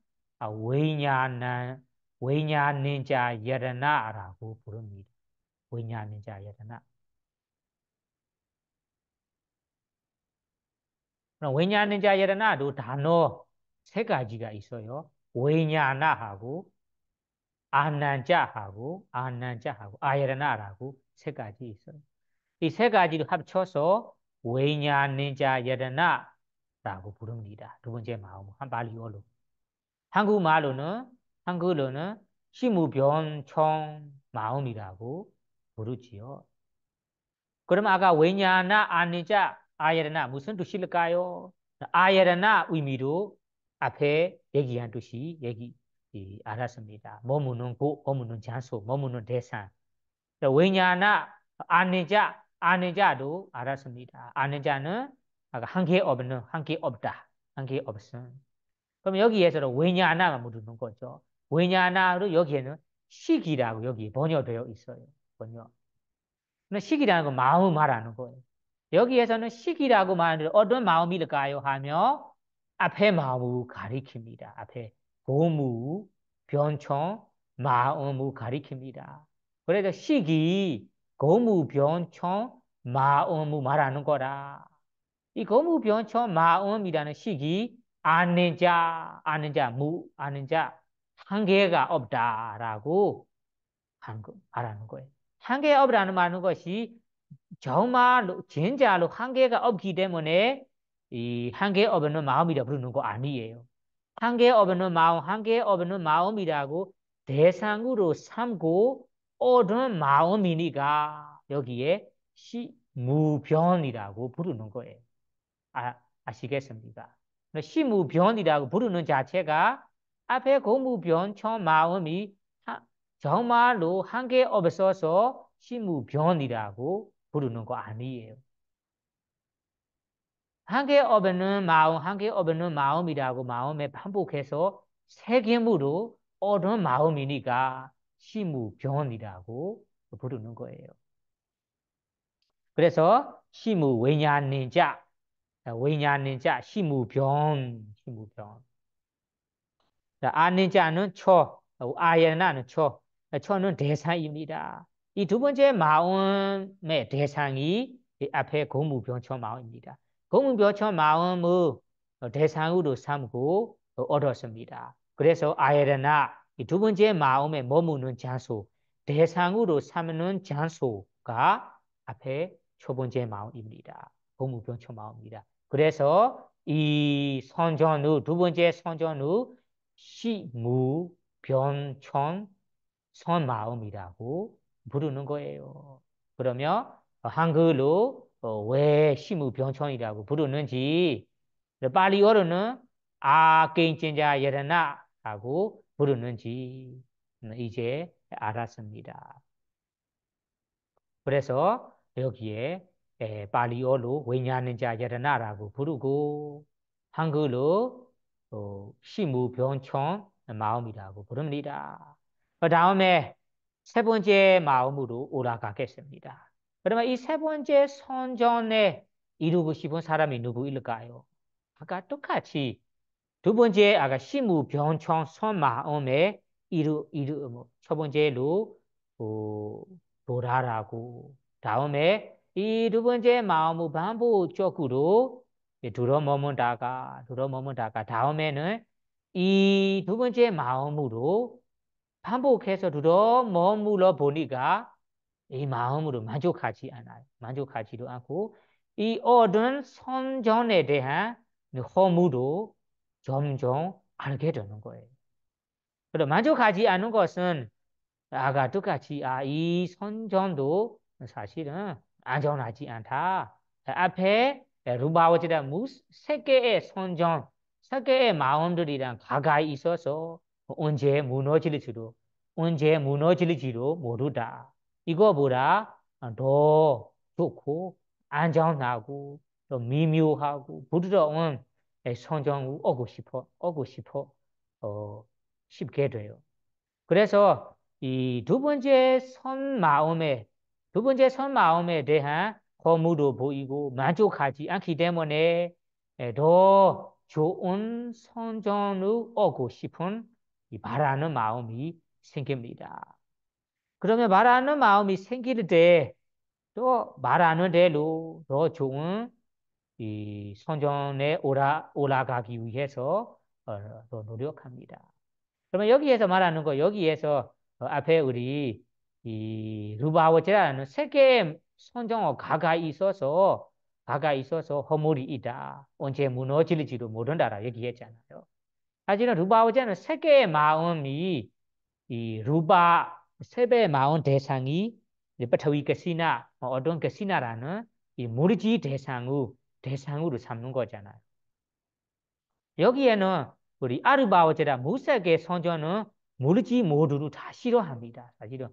위냐는자 여러나라고 부릅니다. 위냐는자 여러나. 위냐는자 여러나도 단어 세 가지가 있어요. 위냐나하고 아난자하고 아야라나라고 세 가지 있어요. 이 세 가지를 합쳐서 위냐는자 여러나라고 부릅니다. 두 번째 마음, 한 발리어로. 한글로는 시무변청 마음이라고 부르지요. 그럼 아까 위냐나 아는자 아야라나 무슨 뜻일까요? 아야라나 의미로 앞에 얘기한 뜻이 알았습니다. 머무는 곳, 머무는 장소, 머무는 대상. 위냐나 아는자도 알았습니다. 아는자는 한계 없는, 한계 없다, 한계 없음. 그럼 여기에서는 위냐나만 묻는 거죠. 위냐나로 여기에는 식이라고 여기 번역되어 있어요. 번역. 식이라는 건 마음을 말하는 거예요. 여기에서는 식이라고 말하는 어떤 마음일까요? 하며 앞에 마음을 가리킵니다. 앞에 고무, 변청, 마음을 가리킵니다. 그래서 식이 고무, 변청, 마음을 말하는 거라. 이 고무, 변청, 마음이라는 식이 아는 자, 아는 자, 한계가 없다라고 말하는 거예요. 한계 없다는 말하는 것이 정말로 진짜로 한계가 없기 때문에 이 한계 없는 마음이라 부르는 거 아니에요. 한계 없는 마음, 한계 없는 마음이라고 대상으로 삼고 얻은 마음이니까 여기에 시무변이라고 부르는 거예요. 아시겠습니까? 시무변이라고 부르는 자체가 앞에 고무변처럼 마음이 정말로 한계 없어서 시무변이라고 부르는 거 아니에요. 한계 없는 마음, 한계 없는 마음이라고 마음에 반복해서 새김으로 얻은 마음이니까 시무변이라고 부르는 거예요. 그래서 시무 왜냐는자 시무변. 아는 자는 아야나는 초는 대상입니다. 이 두 번째 마음의 대상이 앞에 고무병처 마음입니다. 고무병처 마음을 대상으로 삼고 얻었습니다. 그래서 아야나 이 두 번째 마음에 머무는 장소, 대상으로 삼는 장소가 앞에 첫 번째 마음입니다. 고무병처 마음입니다. 그래서 이 선전 후, 두 번째 선전 후 시무, 변천, 선마음이라고 부르는 거예요. 그러면 한글로 왜 시무, 변천이라고 부르는지 발리어로는 아게인젠자 예레나라고 부르는지 이제 알았습니다. 그래서 여기에 발리어로 왜냐하는자 예레나라고 부르고 한글로 시무변천 마음이라고 부릅니다. 그 다음에 세 번째 마음으로 올라가겠습니다. 그러면 이 세 번째 선전에 이루고 싶은 사람이 누구일까요? 아까 똑같이 두 번째 아까 시무변천 선마음에 첫 번째로 도라라고 다음에 이 두 번째 마음을 반복적으로 들어머문다가 다음에는 이 두 번째 마음으로 반복해서 들어머물러 보니까 이 마음으로 만족하지도 않고 이 얻은 선전에 대한 허무도 점점 알게 되는 거예요. 그럼 만족하지 않은 것은 아가 똑같이 이 선정도 사실은 안전하지 않다. 앞에 루바워지라 세 개의 선정, 세 개의 마음들이랑 가까이 있어서 언제 무너질지도 모르다. 이거보다 더 좋고 안전하고 또 미묘하고 부드러운 선정을 얻고 싶게 돼요. 그래서 이 두 번째 선 마음에 대한 허무도 보이고 만족하지 않기 때문에 더 좋은 선전을 얻고 싶은 이 바라는 마음이 생깁니다. 그러면 바라는 마음이 생길 때 또 말하는 대로 더 좋은 이 선전에 올라가기 위해서 더 노력합니다. 그러면 여기에서 말하는 거, 여기에서 앞에 우리 이 루바워제라는 세 개의 선정어 가까이 있어서 허물이 있다. 언제 무너질지도 모른다라 얘기했잖아요. 하지만 루바워제는 세 개의 마음이 이 세 개의 마음 대상이 pඨ위 가시나 어떤 가시나라는 이 모르지 대상으로 삼는 거잖아요. 여기에는 우리 아르바오제라 무색의 선조는 모르지 모두를 다 싫어합니다. 사실은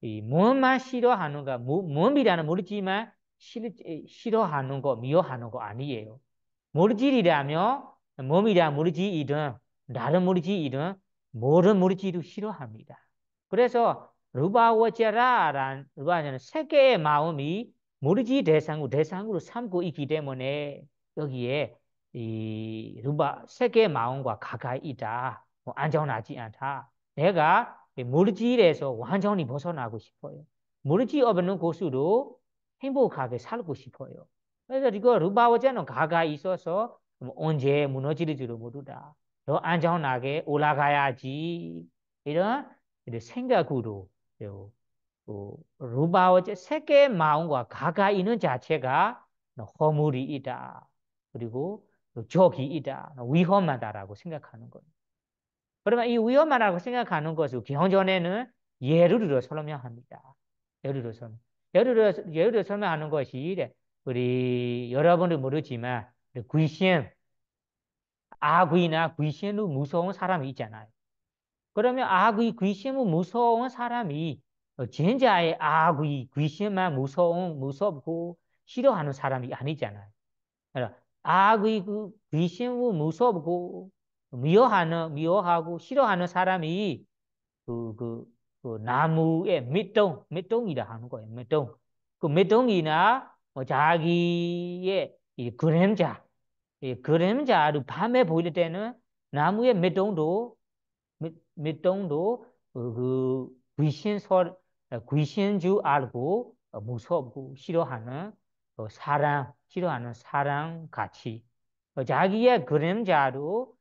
이 무엇만 싫어하는가, 무엇이라는 모르지만 싫어하는 거, 미워하는 거 아니에요. 모르지이라면 몸이란 모르지이든 다른 모르지이든 모든 모르지도 싫어합니다. 그래서 루바워제라는 세계의 마음이 모르지 대상으로 삼고 있기 때문에 여기에 이 세계의 마음과 가까이 있다. 안전하지 않다. 내가 모르지에서 완전히 벗어나고 싶어요. 모르지 없는 곳으로 행복하게 살고 싶어요. 그래서 이거 루바워제는 가까이 있어서 언제 무너질지도 모르다. 더 안전하게 올라가야지. 이런 생각으로 루바워제 세계의 마음과 가까이 있는 자체가 허물이 있다. 그리고 적이 있다. 위험하다라고 생각하는 거예요. 그러면 이 위험하다고 생각하는 것을 경전에는 예를 들어 설명합니다. 예를 들어서 예를 들어 설명하는 것이 우리 여러분도 모르지만 귀신, 아귀나 귀신으로 무서운 사람이 있잖아요. 그러면 귀신을 무서운 사람이 진짜의 귀신만 무섭고 싫어하는 사람이 아니잖아요. 귀신을 무섭고 미워하고 싫어하는 사람이 그, 그, 그 나무의 밑동이라 하는 거예요. 밑동. 그 밑동이나 자기의 이 그림자를 밤에 보일 때는 나무의 밑동도 귀신 줄 알고 무섭고 싫어하는 사람 같이 자기의 그림자로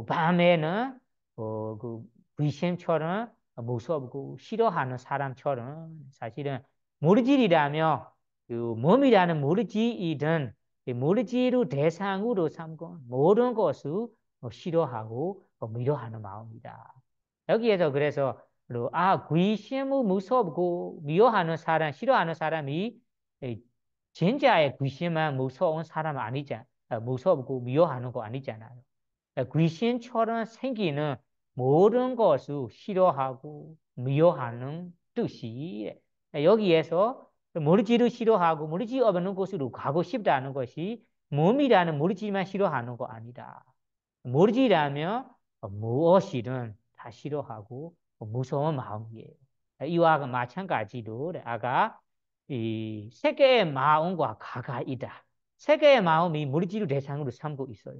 밤에는 그 귀신처럼 무섭고 싫어하는 사람처럼 사실은 무리질이라며 그 몸이라는 무리지이든 무리지를 대상으로 삼고 모든 것을 싫어하고 미워하는 마음이다. 여기에서 그래서 귀신을 무섭고 미워하는 사람, 싫어하는 사람이 진짜의 귀신만 무서운 사람 아니잖아. 무섭고 미워하는 거 아니잖아요. 귀신처럼 생기는 모든 것을 싫어하고 미워하는 뜻이 여기에서 머리지를 싫어하고 머리지 없는 곳으로 가고 싶다는 것이 몸이라는 머리지만 싫어하는 거 아니다. 머리지라면 무엇이든 다 싫어하고 무서운 마음이에요. 이와 마찬가지로 아까 이 세계의 마음과 가까이다. 세계의 마음이 머리지를 대상으로 삼고 있어요.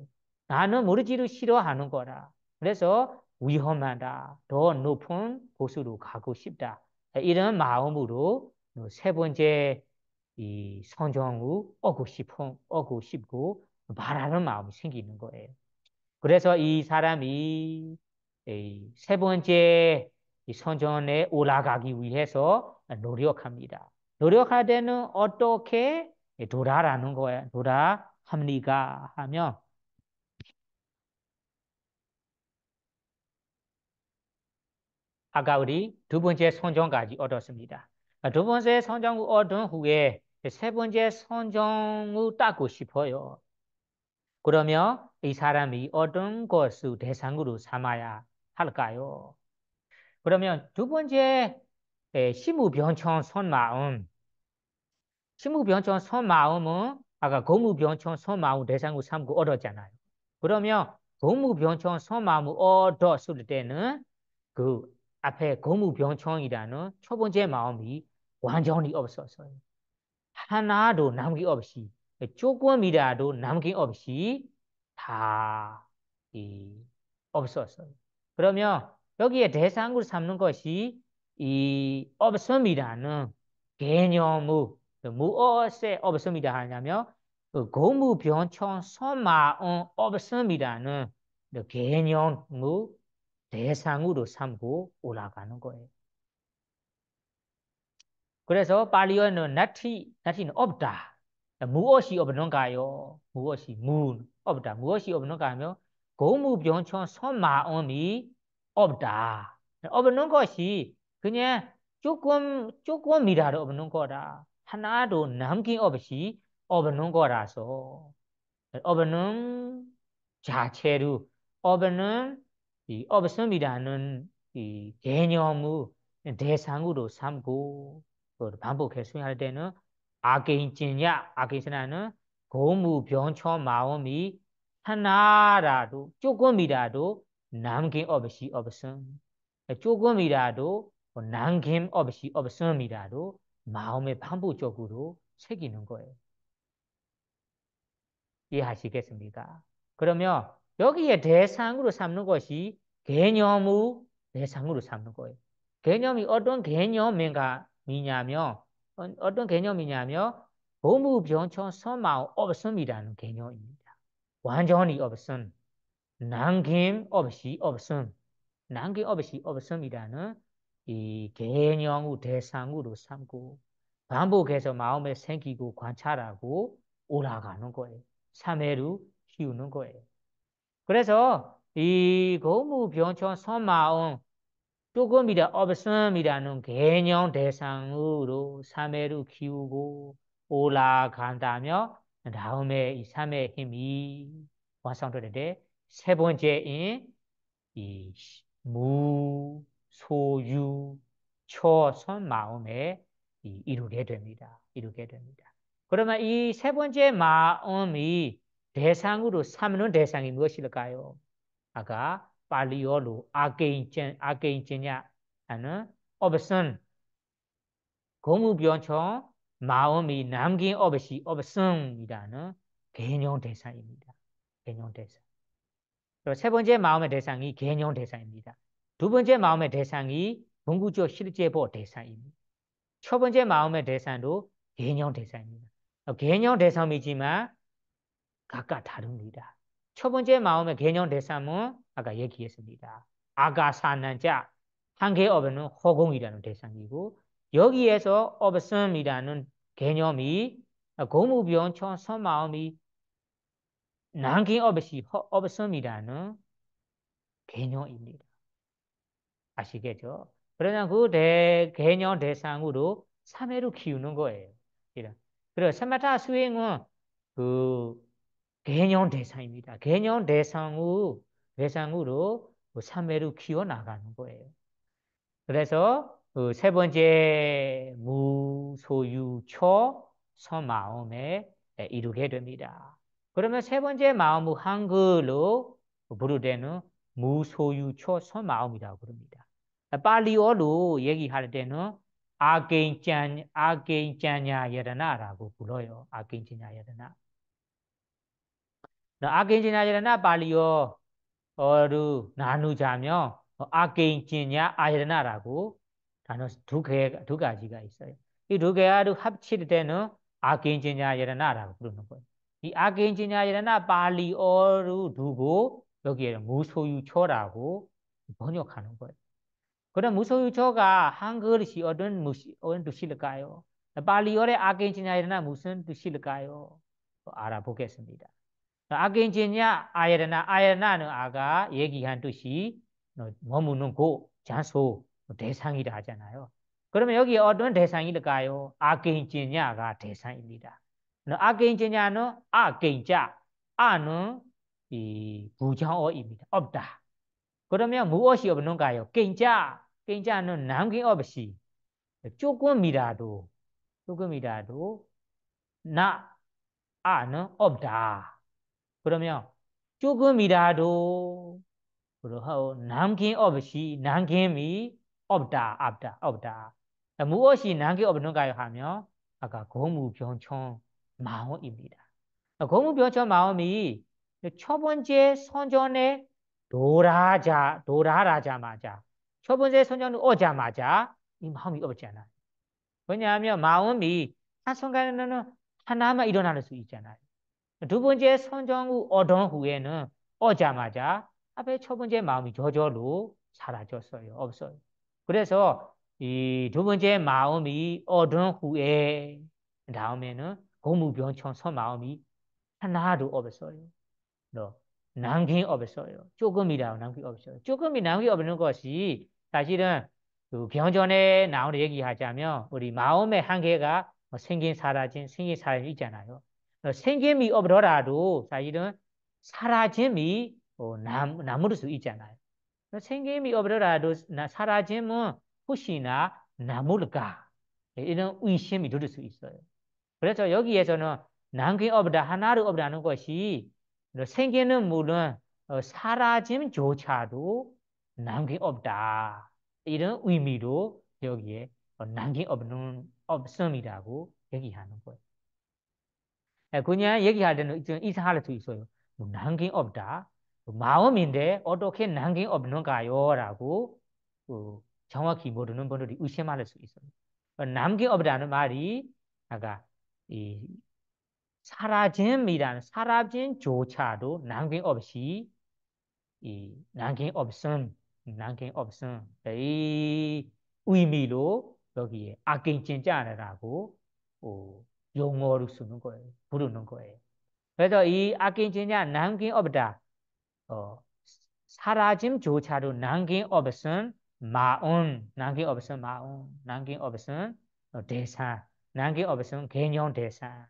나는 모르지를 싫어하는 거라. 그래서 위험하다. 더 높은 곳으로 가고 싶다. 이런 마음으로 세 번째 이 선정을 얻고 싶고 바라는 마음이 생기는 거예요. 그래서 이 사람이 이세 번째 이 선정에 올라가기 위해서 노력합니다. 노력할 때는 어떻게 도달하는 거야? 도달합니까? 하면 아까 우리 두 번째 선정까지 얻었습니다. 두 번째 선정 얻은 후에 세 번째 선정을 따고 싶어요. 그러면 이 사람이 어떤 것을 대상으로 삼아야 할까요? 그러면 두 번째 시무병청 선마음, 시무병청 선마음은 아까 고무병청 선마음 대상으로 삼고 얻었잖아요. 그러면 고무병청 선마음을 얻었을 때는 그 앞에 고무병청이라는 첫 번째 마음이 완전히 없었어요. 하나도 남김없이 조금이라도 남김없이 다 없었어요. 그러면 여기에 대상으로 삼는 것이 이 없음이라는 개념의 무엇에 없음이라 하냐면 그 고무병청 선마음 없음이라는 개념의 대상으로 삼고 올라가는 거예요. 그래서 발리어는 나티는 없다. 무엇이 없는가요? 무엇이 없다. 무엇이 없는가요? 고무병청 선마음이 없다. 없는 것이 그냥 조금이라도 없는 거라. 하나도 남김없이 없는 거라서 없는 자체로 없는 이 없음이라는 이 개념의 대상으로 삼고 반복해서 할 때는 악인진야, 고무병처 마음이 하나라도 조금이라도 남김없이 없음, 조금이라도 남김없이 없음이라도 마음에 반복적으로 새기는 거예요. 이해하시겠습니까? 그러면 여기에 대상으로 삼는 것이 개념의 대상으로 삼는 거예요. 개념이 어떤 개념이냐면 어떤 개념이냐면 고무병청 선마음 없음이라는 개념입니다. 완전히 없음, 남김없이 없음, 남김없이 없음이라는 이 개념의 대상으로 삼고 반복해서 마음에 생기고 관찰하고 올라가는 거예요. 3회로 키우는 거예요. 그래서 이 고무병청 선마음 조금이라 없음이라는 개념 대상으로 3회로 키우고 올라간다면 다음에 이 3회 힘이 완성되는데 세 번째인 이 무, 소유, 초선 마음에 이루게 됩니다. 이루게 됩니다. 그러면 이 세 번째 마음이 대상으로 삼는 대상이 무엇일까요? 아까 발리어로 아게인제냐 하는 없음, 고무변청 마음이 남김없이 없음이라는 개념 대상입니다. 개념 대상. 세 번째 마음의 대상이 개념 대상입니다. 두 번째 마음의 대상이 궁구적 실제보 대상입니다. 첫 번째 마음의 대상도 개념 대상입니다. 개념 대상이지만 각각 다릅니다. 첫 번째 마음의 개념 대상은 아까 얘기했습니다. 아가사난자, 한계 없는 허공이라는 대상이고 여기에서 없음이라는 개념이 고무병청 선마음이 남김없이 없음이라는 개념입니다. 아시겠죠? 그러나 그 개념 대상으로 3회로 키우는 거예요. 그래서 세마타 수행은 그 개념 대상입니다. 개념 대상으로 3회로 키워 나가는 거예요. 그래서 세 번째 무소유초 서마음에 이루게 됩니다. 그러면 세 번째 마음은 한글로 부를 때는 무소유초 서마음이라고 부릅니다. 팔리어로 얘기할 때는 아게인짜냐 여러나라고 불러요. 아게인짜냐 여러나. 아게인짜냐 여러나 팔리어 어루 나누자면 아게인짜냐 아여나라고 단어 두 가지가 있어요. 이 두 개를 합칠 때는 아게인짜냐 여러나라고 부르는 거예요. 이 아게인짜냐 여러나 팔리어로 두고 여기에 무소유초라고 번역하는 거예요. 그럼 무소유초가 한글이 어떤 뜻일까요? 발리어의 아르헨티나이나 무슨 뜻일까요? 알아보겠습니다. 아르헨티나 아이르나는 아까 얘기한 뜻이 머무는 곳, 장소, 대상이라 하잖아요. 그러면 여기 어떤 대상일까요? 아게인지냐가 대상입니다. 아게인지냐는 아게인자, 아는 이 부정어입니다. 없다. 그러면 무엇이 없는가요? 게인자, 게인자는 남긴 없이 조금이라도 나, 아는 없다. 그러면 조금이라도 그러하고 남긴 없이 남김이 없다. 무엇이 남김 없는가요 하면 아까 고무병청 마음입니다. 고무병청 마음이 첫 번째 선전에 도라라자마자 첫 번째 선전에 오자마자 이 마음이 없잖아요. 왜냐하면 마음이 한 순간에는 하나만 일어날 수 있잖아요. 두 번째 선정 후 얻은 후에는 오자마자 앞에 첫 번째 마음이 저절로 사라졌어요. 없어요. 그래서 이 두 번째 마음이 얻은 후에 다음에는 고무병청서 마음이 하나도 없어요. 남긴 없어요. 조금이라고 남긴 없어요. 조금이 남긴 없는 것이 사실은 그 경전에 나오는 얘기하자면 우리 마음의 한계가 생긴 사라짐 있잖아요. 생김이 없더라도 사실은 사라짐이 남을 수 있잖아요. 생김이 없더라도 사라짐은 혹시나 남을까 이런 의심이 들 수 있어요. 그래서 여기에서는 남긴 없다 하나를 없다는 것이 생기는 물은 사라짐조차도 남긴 없다 이런 의미로 여기에 남긴 없는 없음이라고 얘기하는 거예요. 그냥 얘기할 때는 좀 이상할 수 있어요. 남긴 없다. 마음인데 어떻게 남긴 없는가요? 라고 정확히 모르는 분들이 의심할 수 있어요. 남긴 없다는 말이 아까 이 사라짐조차도 남긴 없이 이 남긴 없음 이 의미로 여기에 아낀진짜라고 용어를 쓰는 거예요. 부르는 거예요. 그래서 이 아낀진짜 남긴 없다. 어, 사라짐조차도 남긴 없음 남긴 없음 대상, 남긴 없음 개념 대상.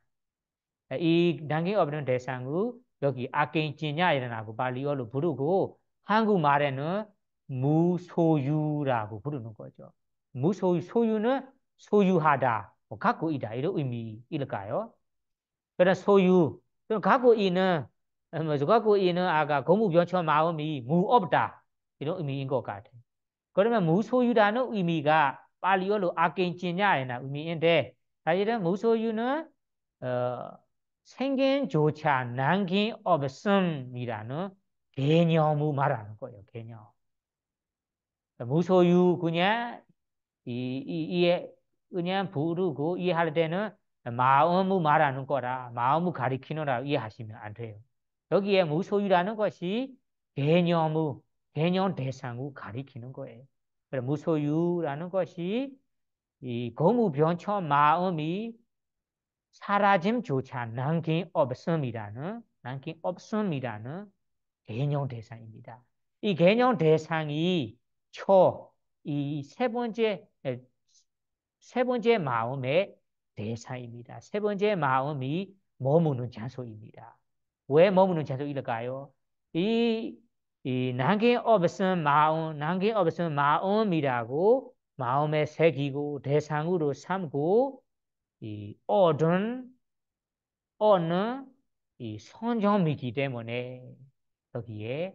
이 남긴 없는 대상을 여기 아낀진냐이라고 발리어로 부르고 한국말에는 무소유라고 부르는 거죠. 소유는 소유하다, 갖고 있다 이런 의미일까요? 그런 소유, 그럼 갖고 있는 아까 고무병처 마음이 무없다 이런 의미인 것 같아요. 그러면 무소유라는 의미가 발리어로 아낀진냐이나 의미인데 사실은 무소유는 어, 생긴조차 남긴 없음이라는 개념을 말하는 거예요. 개념. 무소유 그냥 이해 그냥 부르고 이해할 때는 마음을 말하는 거라 마음을 가리키느라 이해하시면 안 돼요. 여기에 무소유라는 것이 개념 대상을 가리키는 거예요. 그래 무소유라는 것이 이 고무병처 마음이 사라짐조차 남긴 없음이라는 개념 대상입니다. 이 개념 대상이 이 세 번째 마음의 대상입니다. 세 번째 마음이 머무는 장소입니다. 왜 머무는 장소일까요? 이, 이 남긴 없음 마음이라고 마음에 새기고 대상으로 삼고 이 어는 이 선정이기 때문에 여기에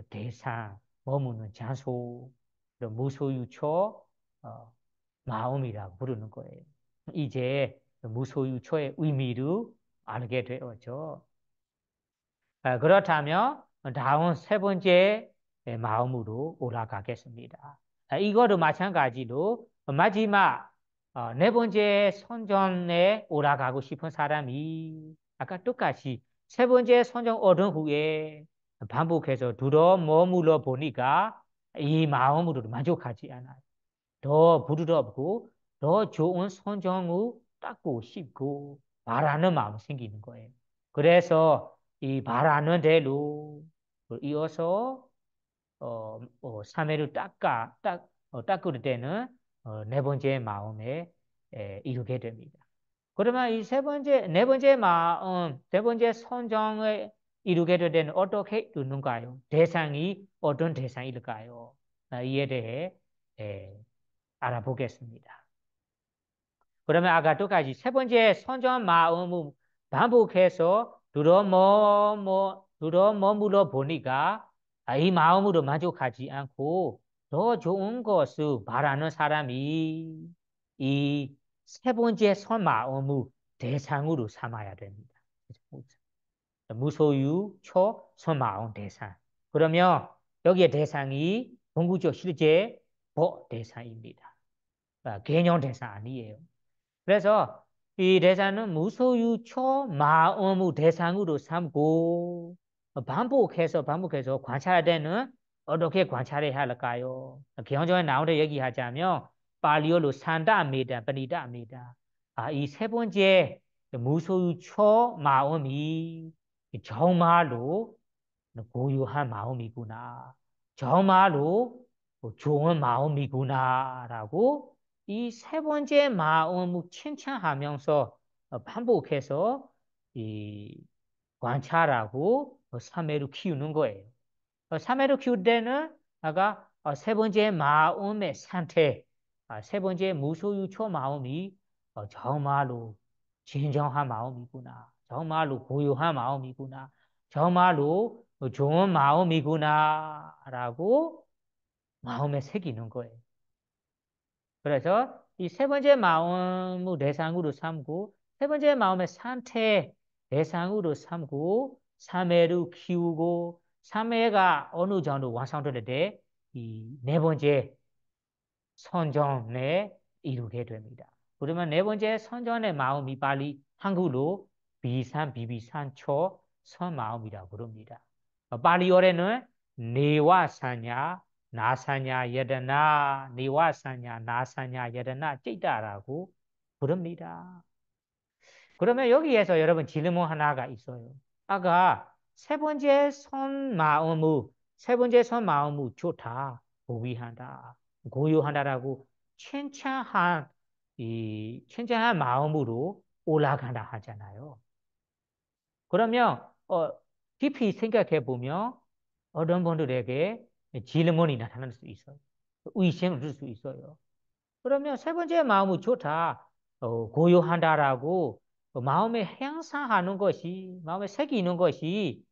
대상, 머무는 장소, 무소유초, 마음이라고 부르는 거예요. 이제 무소유초의 의미를 알게 되었죠. 그렇다면 다음 세 번째 마음으로 올라가겠습니다. 이거도 마찬가지로 마지막 네 번째 선전에 올라가고 싶은 사람이 아까 똑같이 세 번째 선전 얻은 후에 반복해서 들어 머물러 보니까 이 마음으로 만족하지 않아요. 더 부드럽고 더 좋은 선정을 닦고 싶고 바라는 마음이 생기는 거예요. 그래서 이 바라는 대로 이어서 3회를 닦을 때는 네 번째 마음에 이루게 됩니다. 그러면 이 네 번째 마음, 네 번째 선정을 이루게 되는 어떻게 이루는가요? 대상이 어떤 대상일까요? 이에 대해 알아보겠습니다. 그러면 아까 똑같이 세 번째 선정 마음을 반복해서 들어머물러 보니까 이 마음으로 만족하지 않고 더 좋은 것을 바라는 사람이 이 세 번째 선 마음을 대상으로 삼아야 됩니다. 무소유, 초, 선마음 대상. 그러면 여기에 대상이 궁극적 실제 대상입니다. 개념 대상 아니에요. 그래서 이 대상은 무소유초 마음의 대상으로 삼고 반복해서 관찰할 때는 어떻게 관찰해야 할까요? 기본적으로 나오는 얘기하자면 발리어로 산다입니다.ปณิ다입니다. 이 세 번째 무소유초 마음이 정말로 고유한 마음이구나. 정말로 좋은 마음이구나라고 이 세 번째 마음을 칭찬하면서 반복해서 이 관찰하고 삼회를 키우는 거예요. 삼회를 키울 때는 아까 세 번째 마음의 상태, 세 번째 무소유초 마음이 정말로 진정한 마음이구나. 정말로 고요한 마음이구나. 정말로 좋은 마음이구나라고 마음에 새기는 거예요. 그래서 이 세 번째 마음을 대상으로 삼고 세 번째 마음의 상태 대상으로 삼고 삼회를 키우고 삼회가 어느 정도 완성될 때 이 네 번째 선정에 이루게 됩니다. 그러면 네 번째 선정의 마음이 빨리 한글로 비비산초 선마음이라고 부릅니다. 발리어에는 네와사냐 나사냐 여드나 네와사냐 나사냐 여드나 찌다라고 부릅니다. 그러면 여기에서 여러분 질문 하나가 있어요. 아까 세 번째 선 마음을 좋다, 고귀한다, 고유한다라고 칭찬한 마음으로 올라간다 하잖아요. 그러면 깊이 생각해 보면 어떤 분들에게 질문이 나타날 수 있어요. 의심을 들 수 있어요. 그러면 세 번째 마음이 좋다, 고요한다라고 마음에 향상하는 것이, 마음에 새기는 것이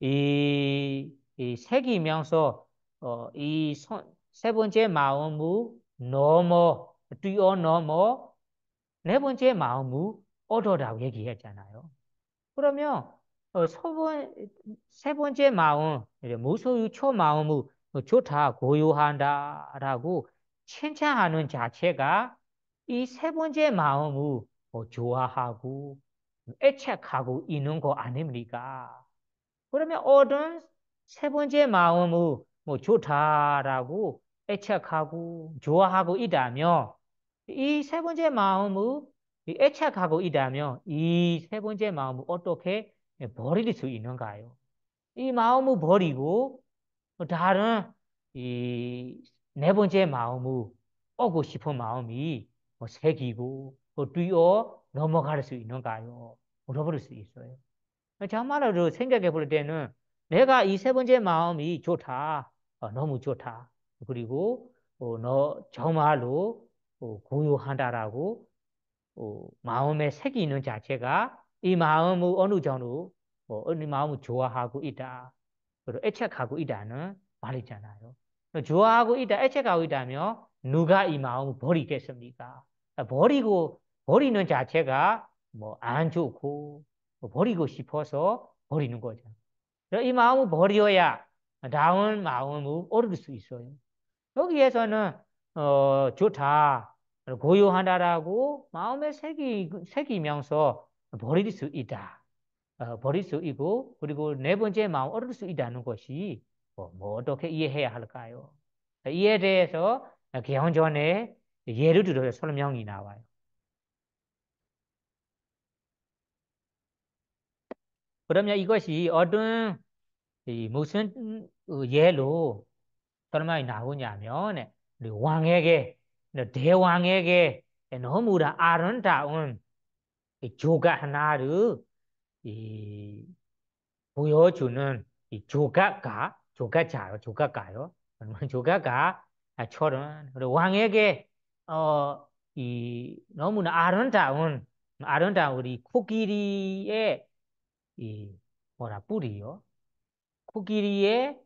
이 새기면서 세 번째 마음을 뛰어넘어 네 번째 마음을 얻어라고 얘기했잖아요. 그러면 세 번째 마음, 무소유초 마음을 좋다, 고요한다라고 칭찬하는 자체가 이 세 번째 마음을 좋아하고 애착하고 있는 거 아닙니까? 그러면 어떤 세 번째 마음을 좋다라고 애착하고 좋아하고 있다면 이 세 번째 마음을 애착하고 있다면 이 세 번째 마음을 어떻게 버릴 수 있는가요? 이 마음을 버리고 다른 이 네 번째 마음을 오고 싶은 마음이 새기고 뛰어 넘어갈 수 있는가요? 물어볼 수 있어요. 정말로 생각해 볼 때는 내가 이 세 번째 마음이 좋다, 너무 좋다. 그리고 너 정말로 고요하다라고 마음에 새기는 자체가 이 마음을 어느 정도 어느 마음을 좋아하고 있다. 그리고 애착하고 있다는 말이잖아요. 좋아하고 있다, 애착하고 있다면 누가 이 마음을 버리겠습니까? 버리는 자체가 뭐 안 좋고 버리고 싶어서 버리는 거죠. 이 마음을 버려야 다운 마음을 얻을 수 있어요. 여기에서는 좋다, 고요하다라고 마음에 새기면서 버릴 수 있다. 버릴 수 있고 그리고 네 번째 마음 얻을 수 있다는 것이 뭐 어떻게 이해해야 할까요? 이에 대해서 개헌전에 예를 들어 설명이 나와요. 그러면 이것이 무슨 예로 어떤 말이 나오냐면 왕에게 대왕에게 너무나 아름다운 조각 하나를 이 보여주는 이 조각가요. 조각가 처럼 왕에게 이 너무나 아름다운 우리 코끼리의 이 뭐라 뿌리요? 코끼리의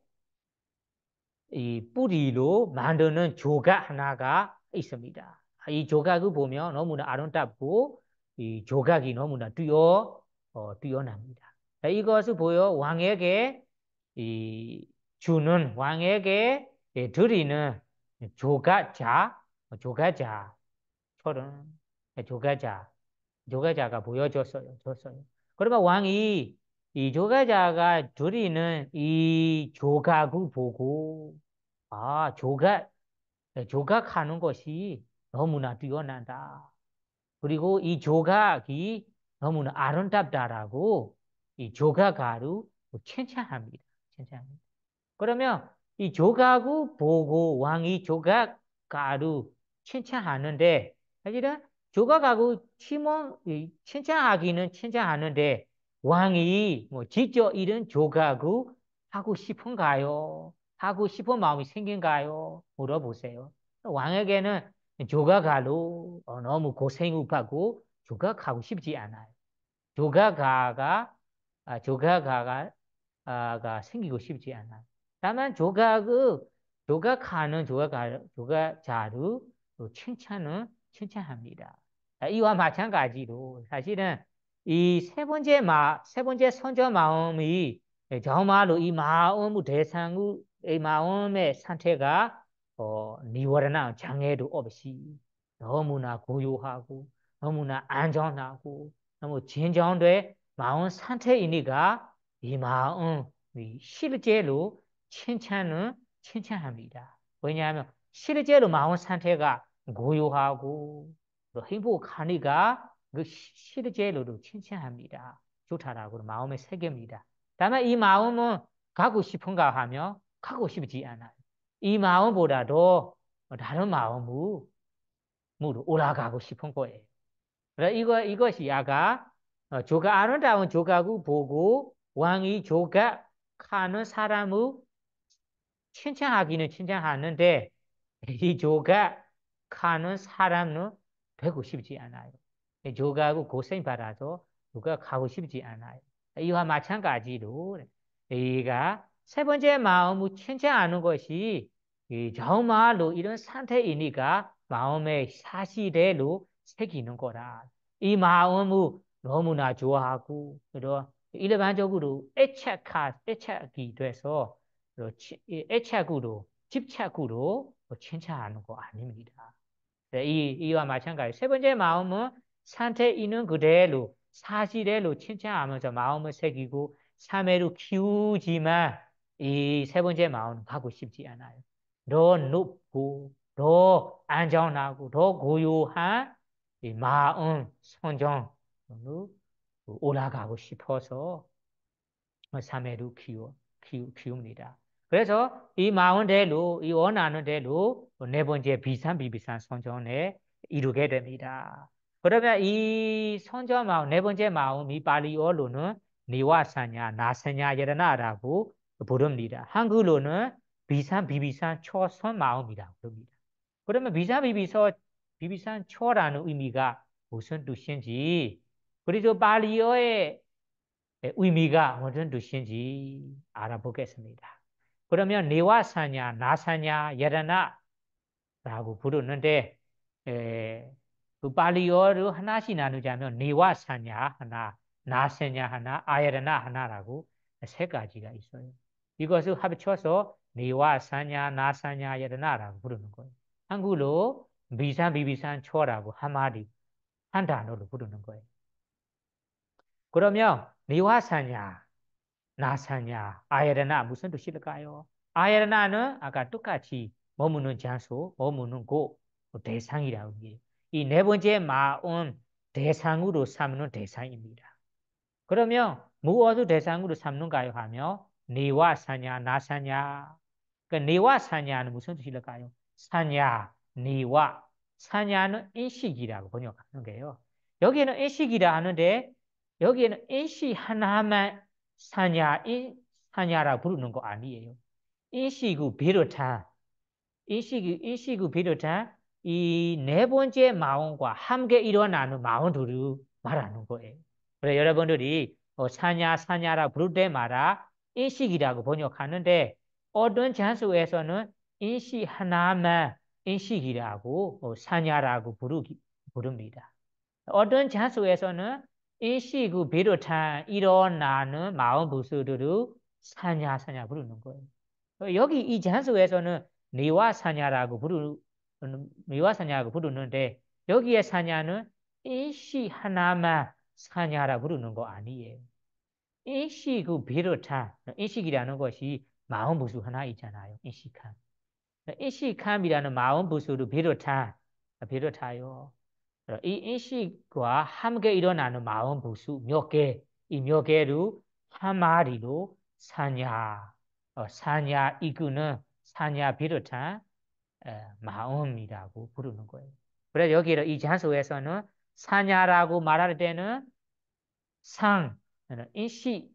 이 뿌리로 만드는 조각 하나가 있습니다. 이 조각을 보면 너무나 아름답고 이 조각이 너무나 뛰어납니다. 이것을 보여 왕에게 이 주는 왕에게 드리는 조가자처럼 조가자가 줬어요. 그러면 왕이 이 조가자가 드리는 이 조각을 보고 조각하는 것이 너무나 뛰어난다. 그리고 이 조각이 너무나 아름답다라고 이 조각가루 칭찬합니다. 칭찬합니다. 그러면 이 조각을 보고 왕이 조각가루 칭찬하는데 사실은 조각가루 칭찬하기는 칭찬하는데 왕이 뭐 직접 이런 조각을 하고 싶은가요? 하고 싶은 마음이 생긴가요? 물어보세요. 왕에게는 조각가루 너무 고생을 받고 조각하고 싶지 않아요. 조각가가 조각가가 생기고 싶지 않아요. 다만 조각하는 조각자를 칭찬합니다. 이와 마찬가지로 사실은 이 세 번째 선저 마음이 정말로 이 마음의 대상의 이 마음의 상태가 니워르나 장애도 없이 너무나 고요하고 너무나 안전하고 너무 진정된 마음 상태이니까 이 마음이 실제로 칭찬합니다. 왜냐하면 실제로 마음 상태가 고요하고 행복하니까 그 실제로도 칭찬합니다. 좋다라고 마음에 새깁니다. 다만 이 마음은 가고 싶은가 하면 가고 싶지 않아요. 이 마음보다도 다른 마음으로 올라가고 싶은 거예요. 이것이 아까 아름다운 조각을 보고 왕이 조각하는 사람을 칭찬하기는 칭찬하는데 이 조각하는 사람은 되고 싶지 않아요. 조각을 고생받아서 조각하고 싶지 않아요. 이와 마찬가지로 이가 세 번째 마음을 칭찬하는 것이 정말로 이런 상태이니까 마음의 사실대로 새기는 거라. 이 마음을 너무나 좋아하고 일반적으로 애착이 돼서 애착으로 집착으로 칭찬하는 거 아닙니다. 이와 마찬가지. 세 번째 마음은 상태 있는 그대로 사실대로 칭찬하면서 마음을 새기고 참회로 키우지만 이 세 번째 마음은 가고 싶지 않아요. 더 높고 더 안전하고 더 고요한 이 마음 성정으로 올라가고 싶어서 참회로 키웁니다. 그래서 이 마음대로 이 원하는 대로 네 번째 비산비비산 성전에 이루게 됩니다. 그러면 이 성전 마음 네 번째 마음이 발리어로는 니와사냐 나사냐 예라나라고 부릅니다. 한글로는 비산비비산 초선 마음이라고 부릅니다. 그러면 비비산 초라는 의미가 무슨 뜻인지 그리고 발리어의 의미가 무슨 뜻인지 알아보겠습니다. 그러면 네와사냐, 나사냐, 예라나라고 부르는데 그 발리어를 하나씩 나누자면 네와사냐 하나, 나사냐 하나, 아예라나 하나라고 세 가지가 있어요. 이것을 합쳐서 네와사냐, 나사냐, 예라나라고 부르는 거예요. 한글로 비비산 초라고 한마디 한 단어로 부르는 거예요. 그러면 네와사냐 나사냐, 아예르나 무슨 뜻일까요? 아예르나는 아까 똑같이 머무는 장소, 머무는 곳, 대상이라고 해요. 이 네 번째 마음 대상으로 삼는 대상입니다. 그러면 무엇을 대상으로 삼는가요 하며 네와 사냐, 나사냐. 그 네와 사냐는 무슨 뜻일까요? 사냐, 네와 사냐는 인식이라고 번역하는 거예요. 여기에는 인식이라 하는데 여기에는 인식 하나만 사냐라고 부르는 거 아니에요. 인식을 비롯한 인식을 비롯한 이 네 번째 마음과 함께 일어나는 마음들을 말하는 거예요. 그래서 여러분들이 사냐라 부를 때마다 인식이라고 번역하는데 어떤 장소에서는 인식 하나만 인식이라고 사냐라고 부릅니다. 어떤 장소에서는 인식을 비롯한 일어나는 마음 부수들을 사냐 부르는 거예요. 여기 이 장소에서는 네와 사냐라고 부르는데 여기에 사냐는 인식 하나만 사냐라 부르는 거 아니에요. 인식을 비롯한 인식이라는 것이 마음 부수 하나 있잖아요. 인식함. 인식함이라는 마음 부수를 비롯하여 이 인식과 함께 일어나는 마음 부수 몇 개, 이 몇 개를 한 마리로 사냐 이끄는 사냐 비롯한 마음이라고 부르는 거예요. 그래서 여기를 이 장소에서는 사냐라고 말할 때는 인식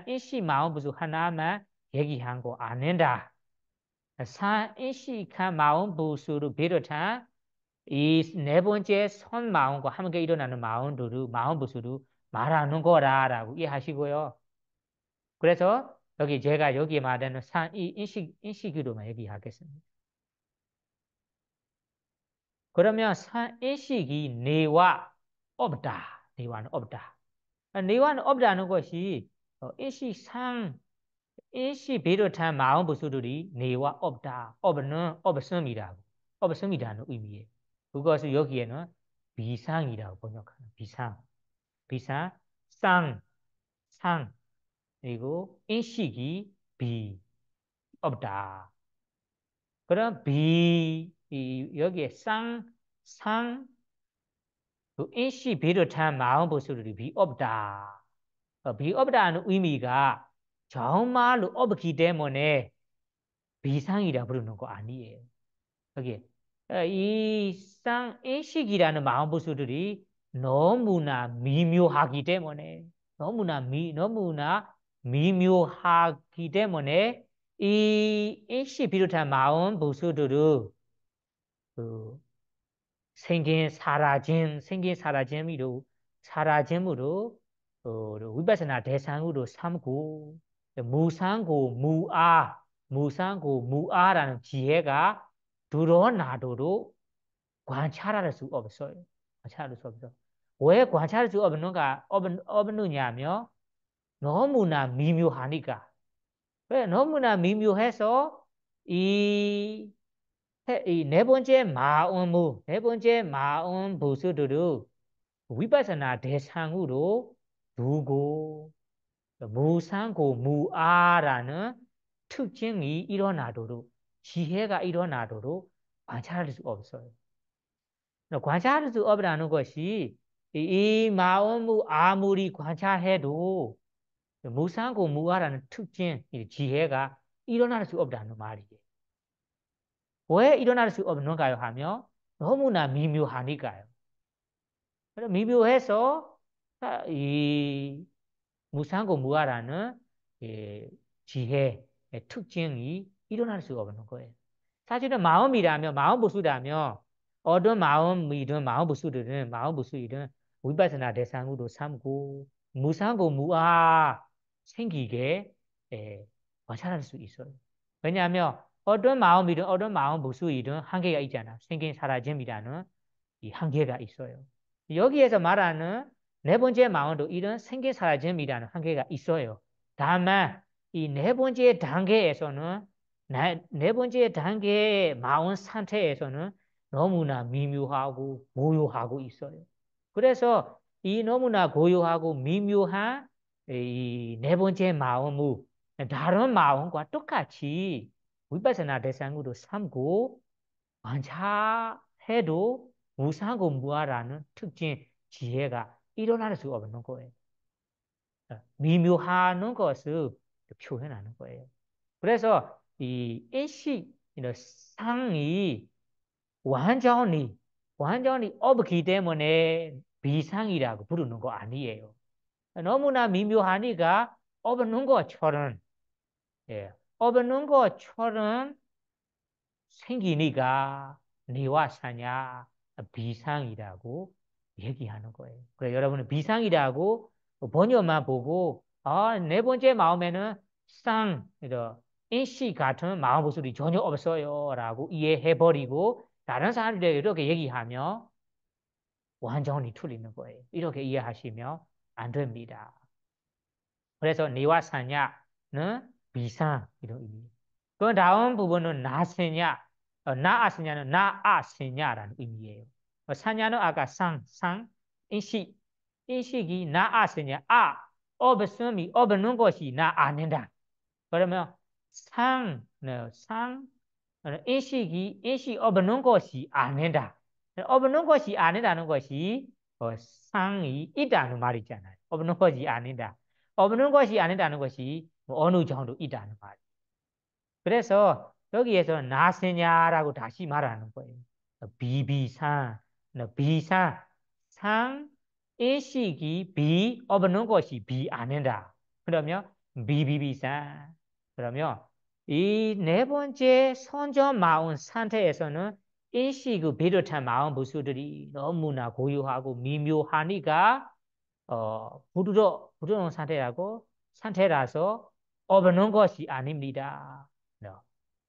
인식 마음 부수 하나만 얘기한 거 아닌다. 인식한 마음 부수를 비롯한 이 네 번째 선 마음과 함께 일어나는 마음 부수를 말하는 거라라고 이해하시고요. 그래서 제가 여기에 말하는 이 인식으로만 얘기하겠습니다. 그러면 인식이 네와 없다. 네와는 없다. 네와는 없다는 것이 인식 비롯한 마음 부수들이 네와 없다. 없음이라는 의미예요. 그것을 여기에는 비상이라고 번역하는 비상, 상, 그리고 인식이 없다. 그럼 여기에 그 인식 비롯한 마음 부수들이 없다. 없다는 의미가 정말로 없기 때문에 비상이라 부르는 거 아니에요. 여기 인식이라는 마음 부수들이 너무나 미묘하기 때문에 너무나 미묘하기 때문에 이 인식 비롯한 마음 부수들을 그 생긴 사라짐으로 위passana 대상으로 삼고 무상고 무아라는 지혜가 드러나도록 관찰할 수 없어요. 관찰할 수 없어. 왜 관찰할 수 없느냐면 너무나 미묘하니까. 왜 너무나 미묘해서 이 네 번째 마음 부수들을 위passana 대상으로 두고 무상고 무아라는 특징이 일어나도록 지혜가 일어나도록 관찰할 수 없어요. 관찰할 수 없다는 것이 이 마음을 아무리 관찰해도 무상고 무아라는 특징, 지혜가 일어날 수 없다는 말이에요. 왜 일어날 수 없는가요? 하면 너무나 미묘하니까요. 미묘해서 이 무상고 무아라는 지혜의 특징이 일어날 수가 없는 거예요. 사실은 마음 부수라면 어떤 마음 부수들은 위passana 대상으로 삼고 무상고 무아 생기게 관찰할 수 있어요. 왜냐하면 어떤 마음 부수이든 한계가 있잖아. 생긴 사라짐이라는 이 한계가 있어요. 여기에서 말하는 네 번째 마음도 이런 생긴 사라짐이라는 한계가 있어요. 다만 이 네 번째 단계에서는 네 번째 단계의 마음 상태에서는 너무나 미묘하고 고요하고 있어요. 그래서 이 너무나 고요하고 미묘한 이 네 번째 마음을 다른 마음과 똑같이 위passana 대상으로 삼고 관찰해도 무상고 무아라는 특징 지혜가 일어날 수 없는 거예요. 미묘하는 것을 표현하는 거예요. 그래서 이 인식 상이 완전히 없기 때문에 비상이라고 부르는 거 아니에요. 너무나 미묘하니까 없는 것처럼 예, 없는 것처럼 생기니까 네와 사냐 비상이라고 얘기하는 거예요. 그래 여러분은 비상이라고 번역만 보고 네 번째 마음에는 이런 인식 같은 마음 모습이 전혀 없어요라고 이해해버리고 다른 사람들이 이렇게 얘기하면 완전히 틀리는 거예요. 이렇게 이해하시면 안 됩니다. 그래서 네와 사냐는 비상 이런 의미. 그 다음 부분은 나세냐, 나아세냐는 나아세냐라는 의미예요. 사냐는 아까 인식이 나아세냐, 없음이 없는 것이 나 아닌다. 그러면 인식 없는 것이 아니다. 없는 것이 아니다는 것이 상이 있다는 말이잖아요. 없는 것이 아니다. 없는 것이 아니다는 것이 어느 정도 있다는 말. 그래서 여기에서 나세냐라고 다시 말하는 거예요. 비비상, 비상, 상, 인식이 없는 것이 아니다. 그러면 비비비상. 그러면 이 네 번째 선전 마음 상태에서는 인식을 비롯한 마음 부수들이 너무나 고유하고 미묘하니까 부드러운 상태라서 없는 것이 아닙니다.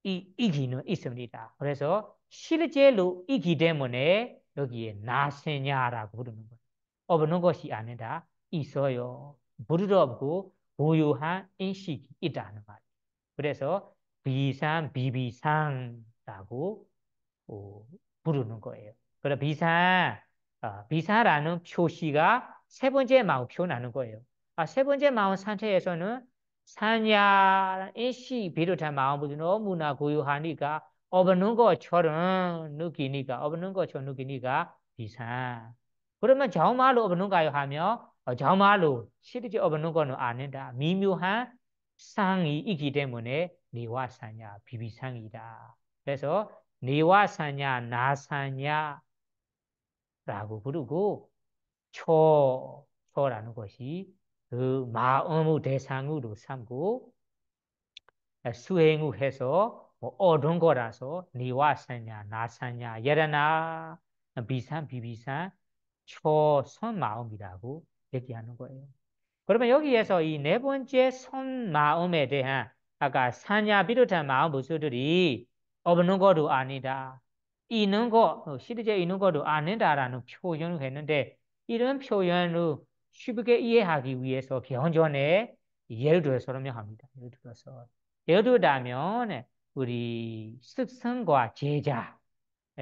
이기는 있습니다. 그래서 실제로 이기 때문에 여기에 나세냐라고 부르는 거예요. 없는 것이 아니라 있어요. 부드럽고 고유한 인식이 있다는 말이에요. 그래서 비비상라고 부르는 거예요. 그래서 비사라는 표시가 세 번째 마음 표현하는 거예요. 세 번째 마음 상태에서는 사냐, 인식 비롯한 마음이 너무나 고요하니까 없는 것처럼 느끼니까 비상. 그러면 정말로 없는가요 하면 정말로 실제 없는 거는 아니다. 미묘한 상이 있기 때문에 네와 사냐 비비상이다. 그래서 네와 사냐 나 사냐라고 부르고 초라는 것이 그 마음의 대상으로 삼고 수행을 해서 얻은 거라서 네와 사냐 나 사냐 여러나 비상 비비상 초선 마음이라고 얘기하는 거예요. 그러면 여기에서 이 네 번째 선 마음에 대한 아까 사냐 비롯한 마음 모습들이 없는 것도 아니다. 실제 있는 것도 아니다라는 표현을 했는데 이런 표현을 쉽게 이해하기 위해서 개헌전에 예를 들어서 설명합니다. 예를 들자면 우리 스승과 제자,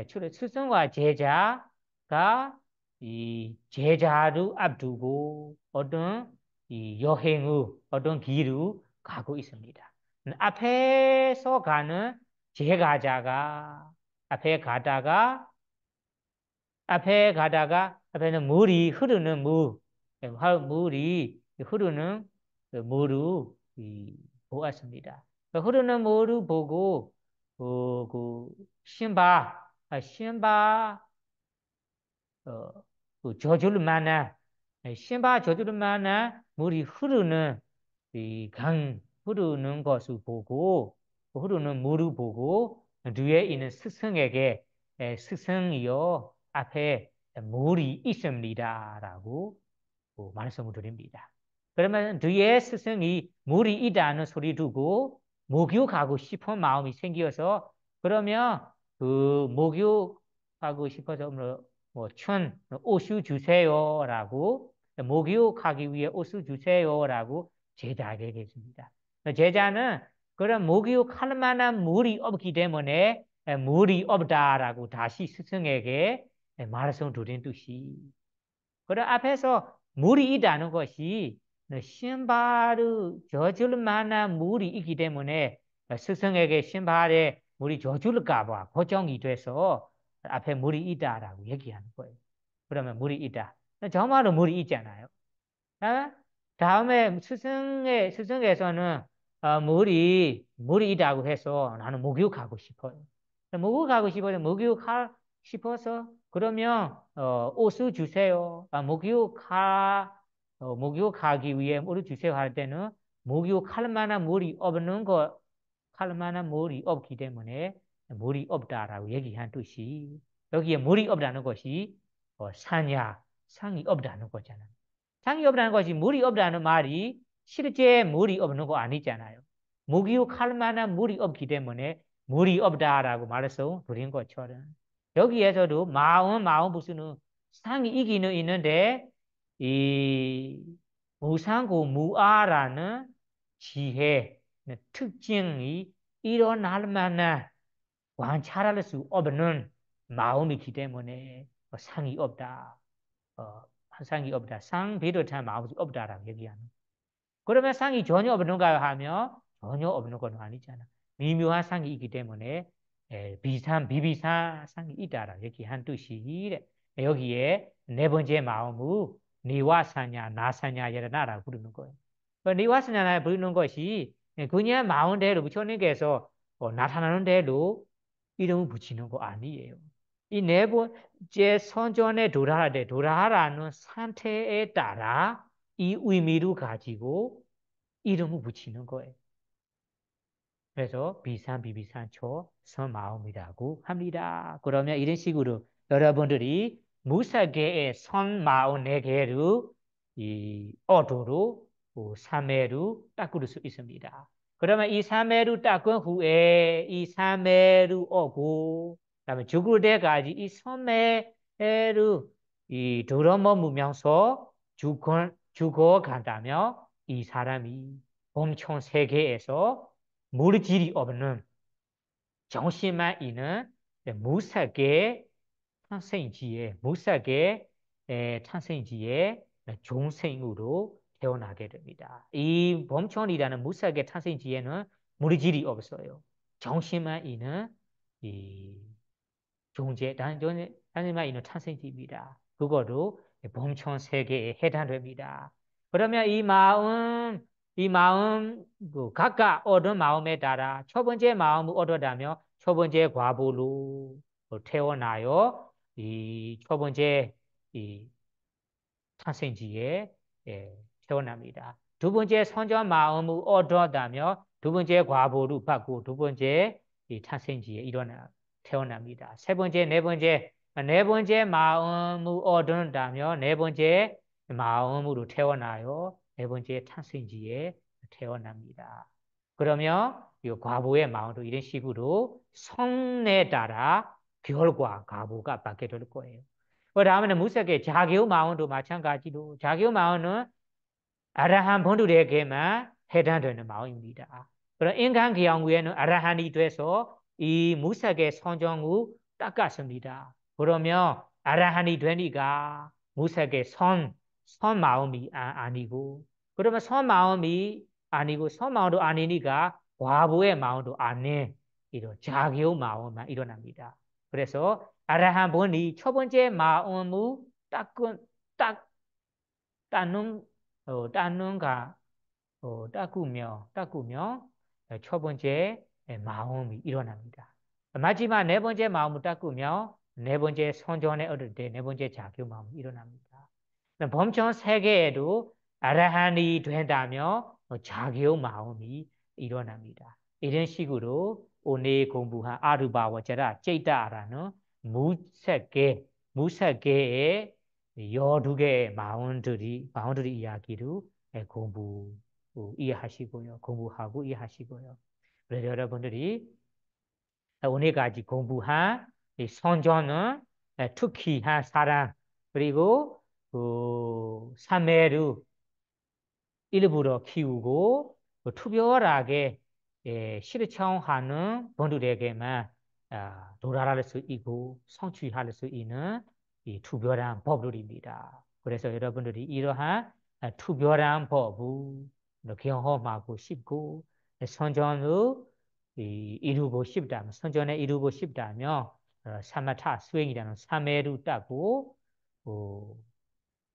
주로 스승과 제자가 이 제자를 앞두고 이 어떤 길을 가고 있습니다. 앞에서 가는 제가자가 앞에 가다가 앞에는 물이 흐르는 그 물을 보았습니다. 그 흐르는 물을 보고 그 신바 저줄 만한 신바 저줄 만한 물이 이 강 흐르는 것을 보고 흐르는 물을 보고 뒤에 있는 스승에게 스승이요 앞에 물이 있습니다라고 말씀을 드립니다. 그러면 뒤에 스승이 물이 있다는 소리 두고 목욕하고 싶은 마음이 생겨서 그러면 그 목욕하고 싶어서 옷을 주세요라고 목욕하기 위해 옷을 주세요라고 제자에게 했습니다. 제자는 그런 목욕할 만한 물이 없기 때문에 물이 없다라고 다시 스승에게 말씀드린 뜻이. 그런 앞에서 물이 있다는 것이 신발을 젖을 만한 물이 있기 때문에 스승에게 신발에 물이 젖을까 봐 걱정이 돼서 앞에 물이 있다라고 얘기하는 거예요. 그러면 물이 있다. 정말로 물이 있잖아요. 다음에 스승에서는 물이 있다고 해서 나는 목욕하고 싶어요. 목욕하고 싶어서 목욕하고 싶어서 그러면 옷을 주세요. 목욕하기 위해 물을 주세요 할 때는 목욕할 만한 물이 없는 거, 할 만한 물이 없기 때문에 물이 없다라고 얘기한 뜻이 여기에 물이 없다는 것이 상이 없다는 거잖아요. 상이 없다는 것이 물이 없다는 말이 실제 물이 없는 거 아니잖아요. 목욕할 만한 물이 없기 때문에 물이 없다라고 말해서 드린 것처럼 여기에서도 마음 무슨 상이 있기는 있는데 이 무상고 무아라는 지혜 특징이 일어날 만한 관찰할 수 없는 마음이기 때문에 상이 없다. 상이 없다. 상 비롯한 마음이 없다라고 얘기하는. 그러면 상이 전혀 없는가 하면 전혀 없는 건 아니잖아. 미묘한 상이 있기 때문에 비비산 상이 있다라고 얘기한 뜻이래. 여기에 네 번째 마음은 니와사냐, 나사냐, 여라나라고 부르는 거예요. 니와사냐를 부르는 것이 그냥 마음대로 부처님께서 나타나는 대로 이름을 붙이는 거 아니에요. 이 네 번째 선전에 도달하라는 상태에 따라 이 의미를 가지고 이름을 붙이는 거예요. 그래서 비산비비산초 선마음이라고 합니다. 그러면 이런 식으로 여러분들이 무사계의 선마음 네 개를 이 어도로 삼매로 닦을 수 있습니다. 그러면 이 삼매로 닦은 후에 이 삼매를 오고 그다음에 죽을 때까지 이 선매를 이 들어머무면서 죽어간다면 이 사람이 엄청 세계에서 물질이 없는 정신만 있는 무사계 탄생지의 종생으로 태어나게 됩니다. 이 범천이라는 무사계 탄생지에는 물질이 없어요. 정신만 있는 이 단지만 있는 탄생지입니다. 그거로 범천 세계에 해당됩니다. 그러면 이 마음 각각 얻은 마음에 따라 첫 번째 마음을 얻었다면 첫 번째 과보로 태어나요. 이 첫 번째 이 탄생지에 태어납니다. 두 번째 선전 마음을 얻었다면 두 번째 과보를 받고 두 번째 이 탄생지에 태어납니다. 네 번째 마음을 얻는다면 네 번째 마음으로 태어나요. 네 번째 탄생지에 태어납니다. 그러면 이 과보의 마음도 이런 식으로 성에 따라 결과, 과보가 받게 될 거예요. 그 다음에는 무색의 자기의 마음도 마찬가지로 자기의 마음은 아라한 본들에게만 해당되는 마음입니다. 그럼 인간 경우에는 아라한이 돼서 이 무색의 선정을 닦았습니다. 그러면 아라한이 되니까 무색의 선 마음이 아니고 그러면 선 마음이 아니고 선 마음도 아니니까 과부의 마음도 아닌 이런 자기의 마음만 일어납니다. 그래서 아라한 분이 첫 번째 마음을 닦는 닦는가 닦으며 첫 번째 마음이 일어납니다. 마지막 네 번째 마음을 닦으며 네 번째 선전에 얻을 때 네 번째 자기 마음이 일어납니다. 범천 세계에도 아라한이 된다며 자기의 마음이 일어납니다. 이런 식으로 오늘 공부한 아르바와자라 제이다라는 무색계의 12개의 마음들이 이야기를 공부하고 이해하시고요. 그래서 여러분들이 오늘까지 공부한 이 선전은 특히한 사랑 그리고 삼매를 일부러 키우고 특별하게 실천하는 분들에게만 도달할 수 있고 성취할 수 있는 이 특별한 법들입니다. 그래서 여러분들이 이러한 특별한 법을 경험하고 싶고 선전을 선전에 이루고 싶다면 사마타 수행이라는 삼매를 따고 어,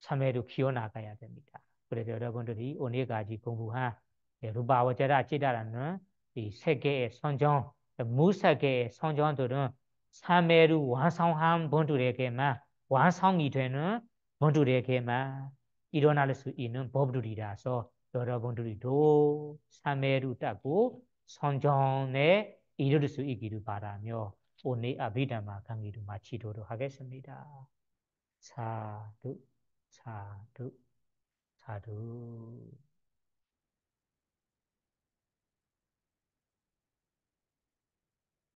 3회로 키워나가야 됩니다. 그래서 여러분들이 오늘까지 공부한 루바와자라 찌다라는 이 세계의 선정, 무세계의 선정들은 사매루 완성한 분들에게만 완성이 되는 분들에게만 일어날 수 있는 법들이라서 여러분들도 사매루 따고 선정에 이를 수 있기를 바라며 오늘 아비다마 강의를 마치도록 하겠습니다. 사두, 사두, 사두.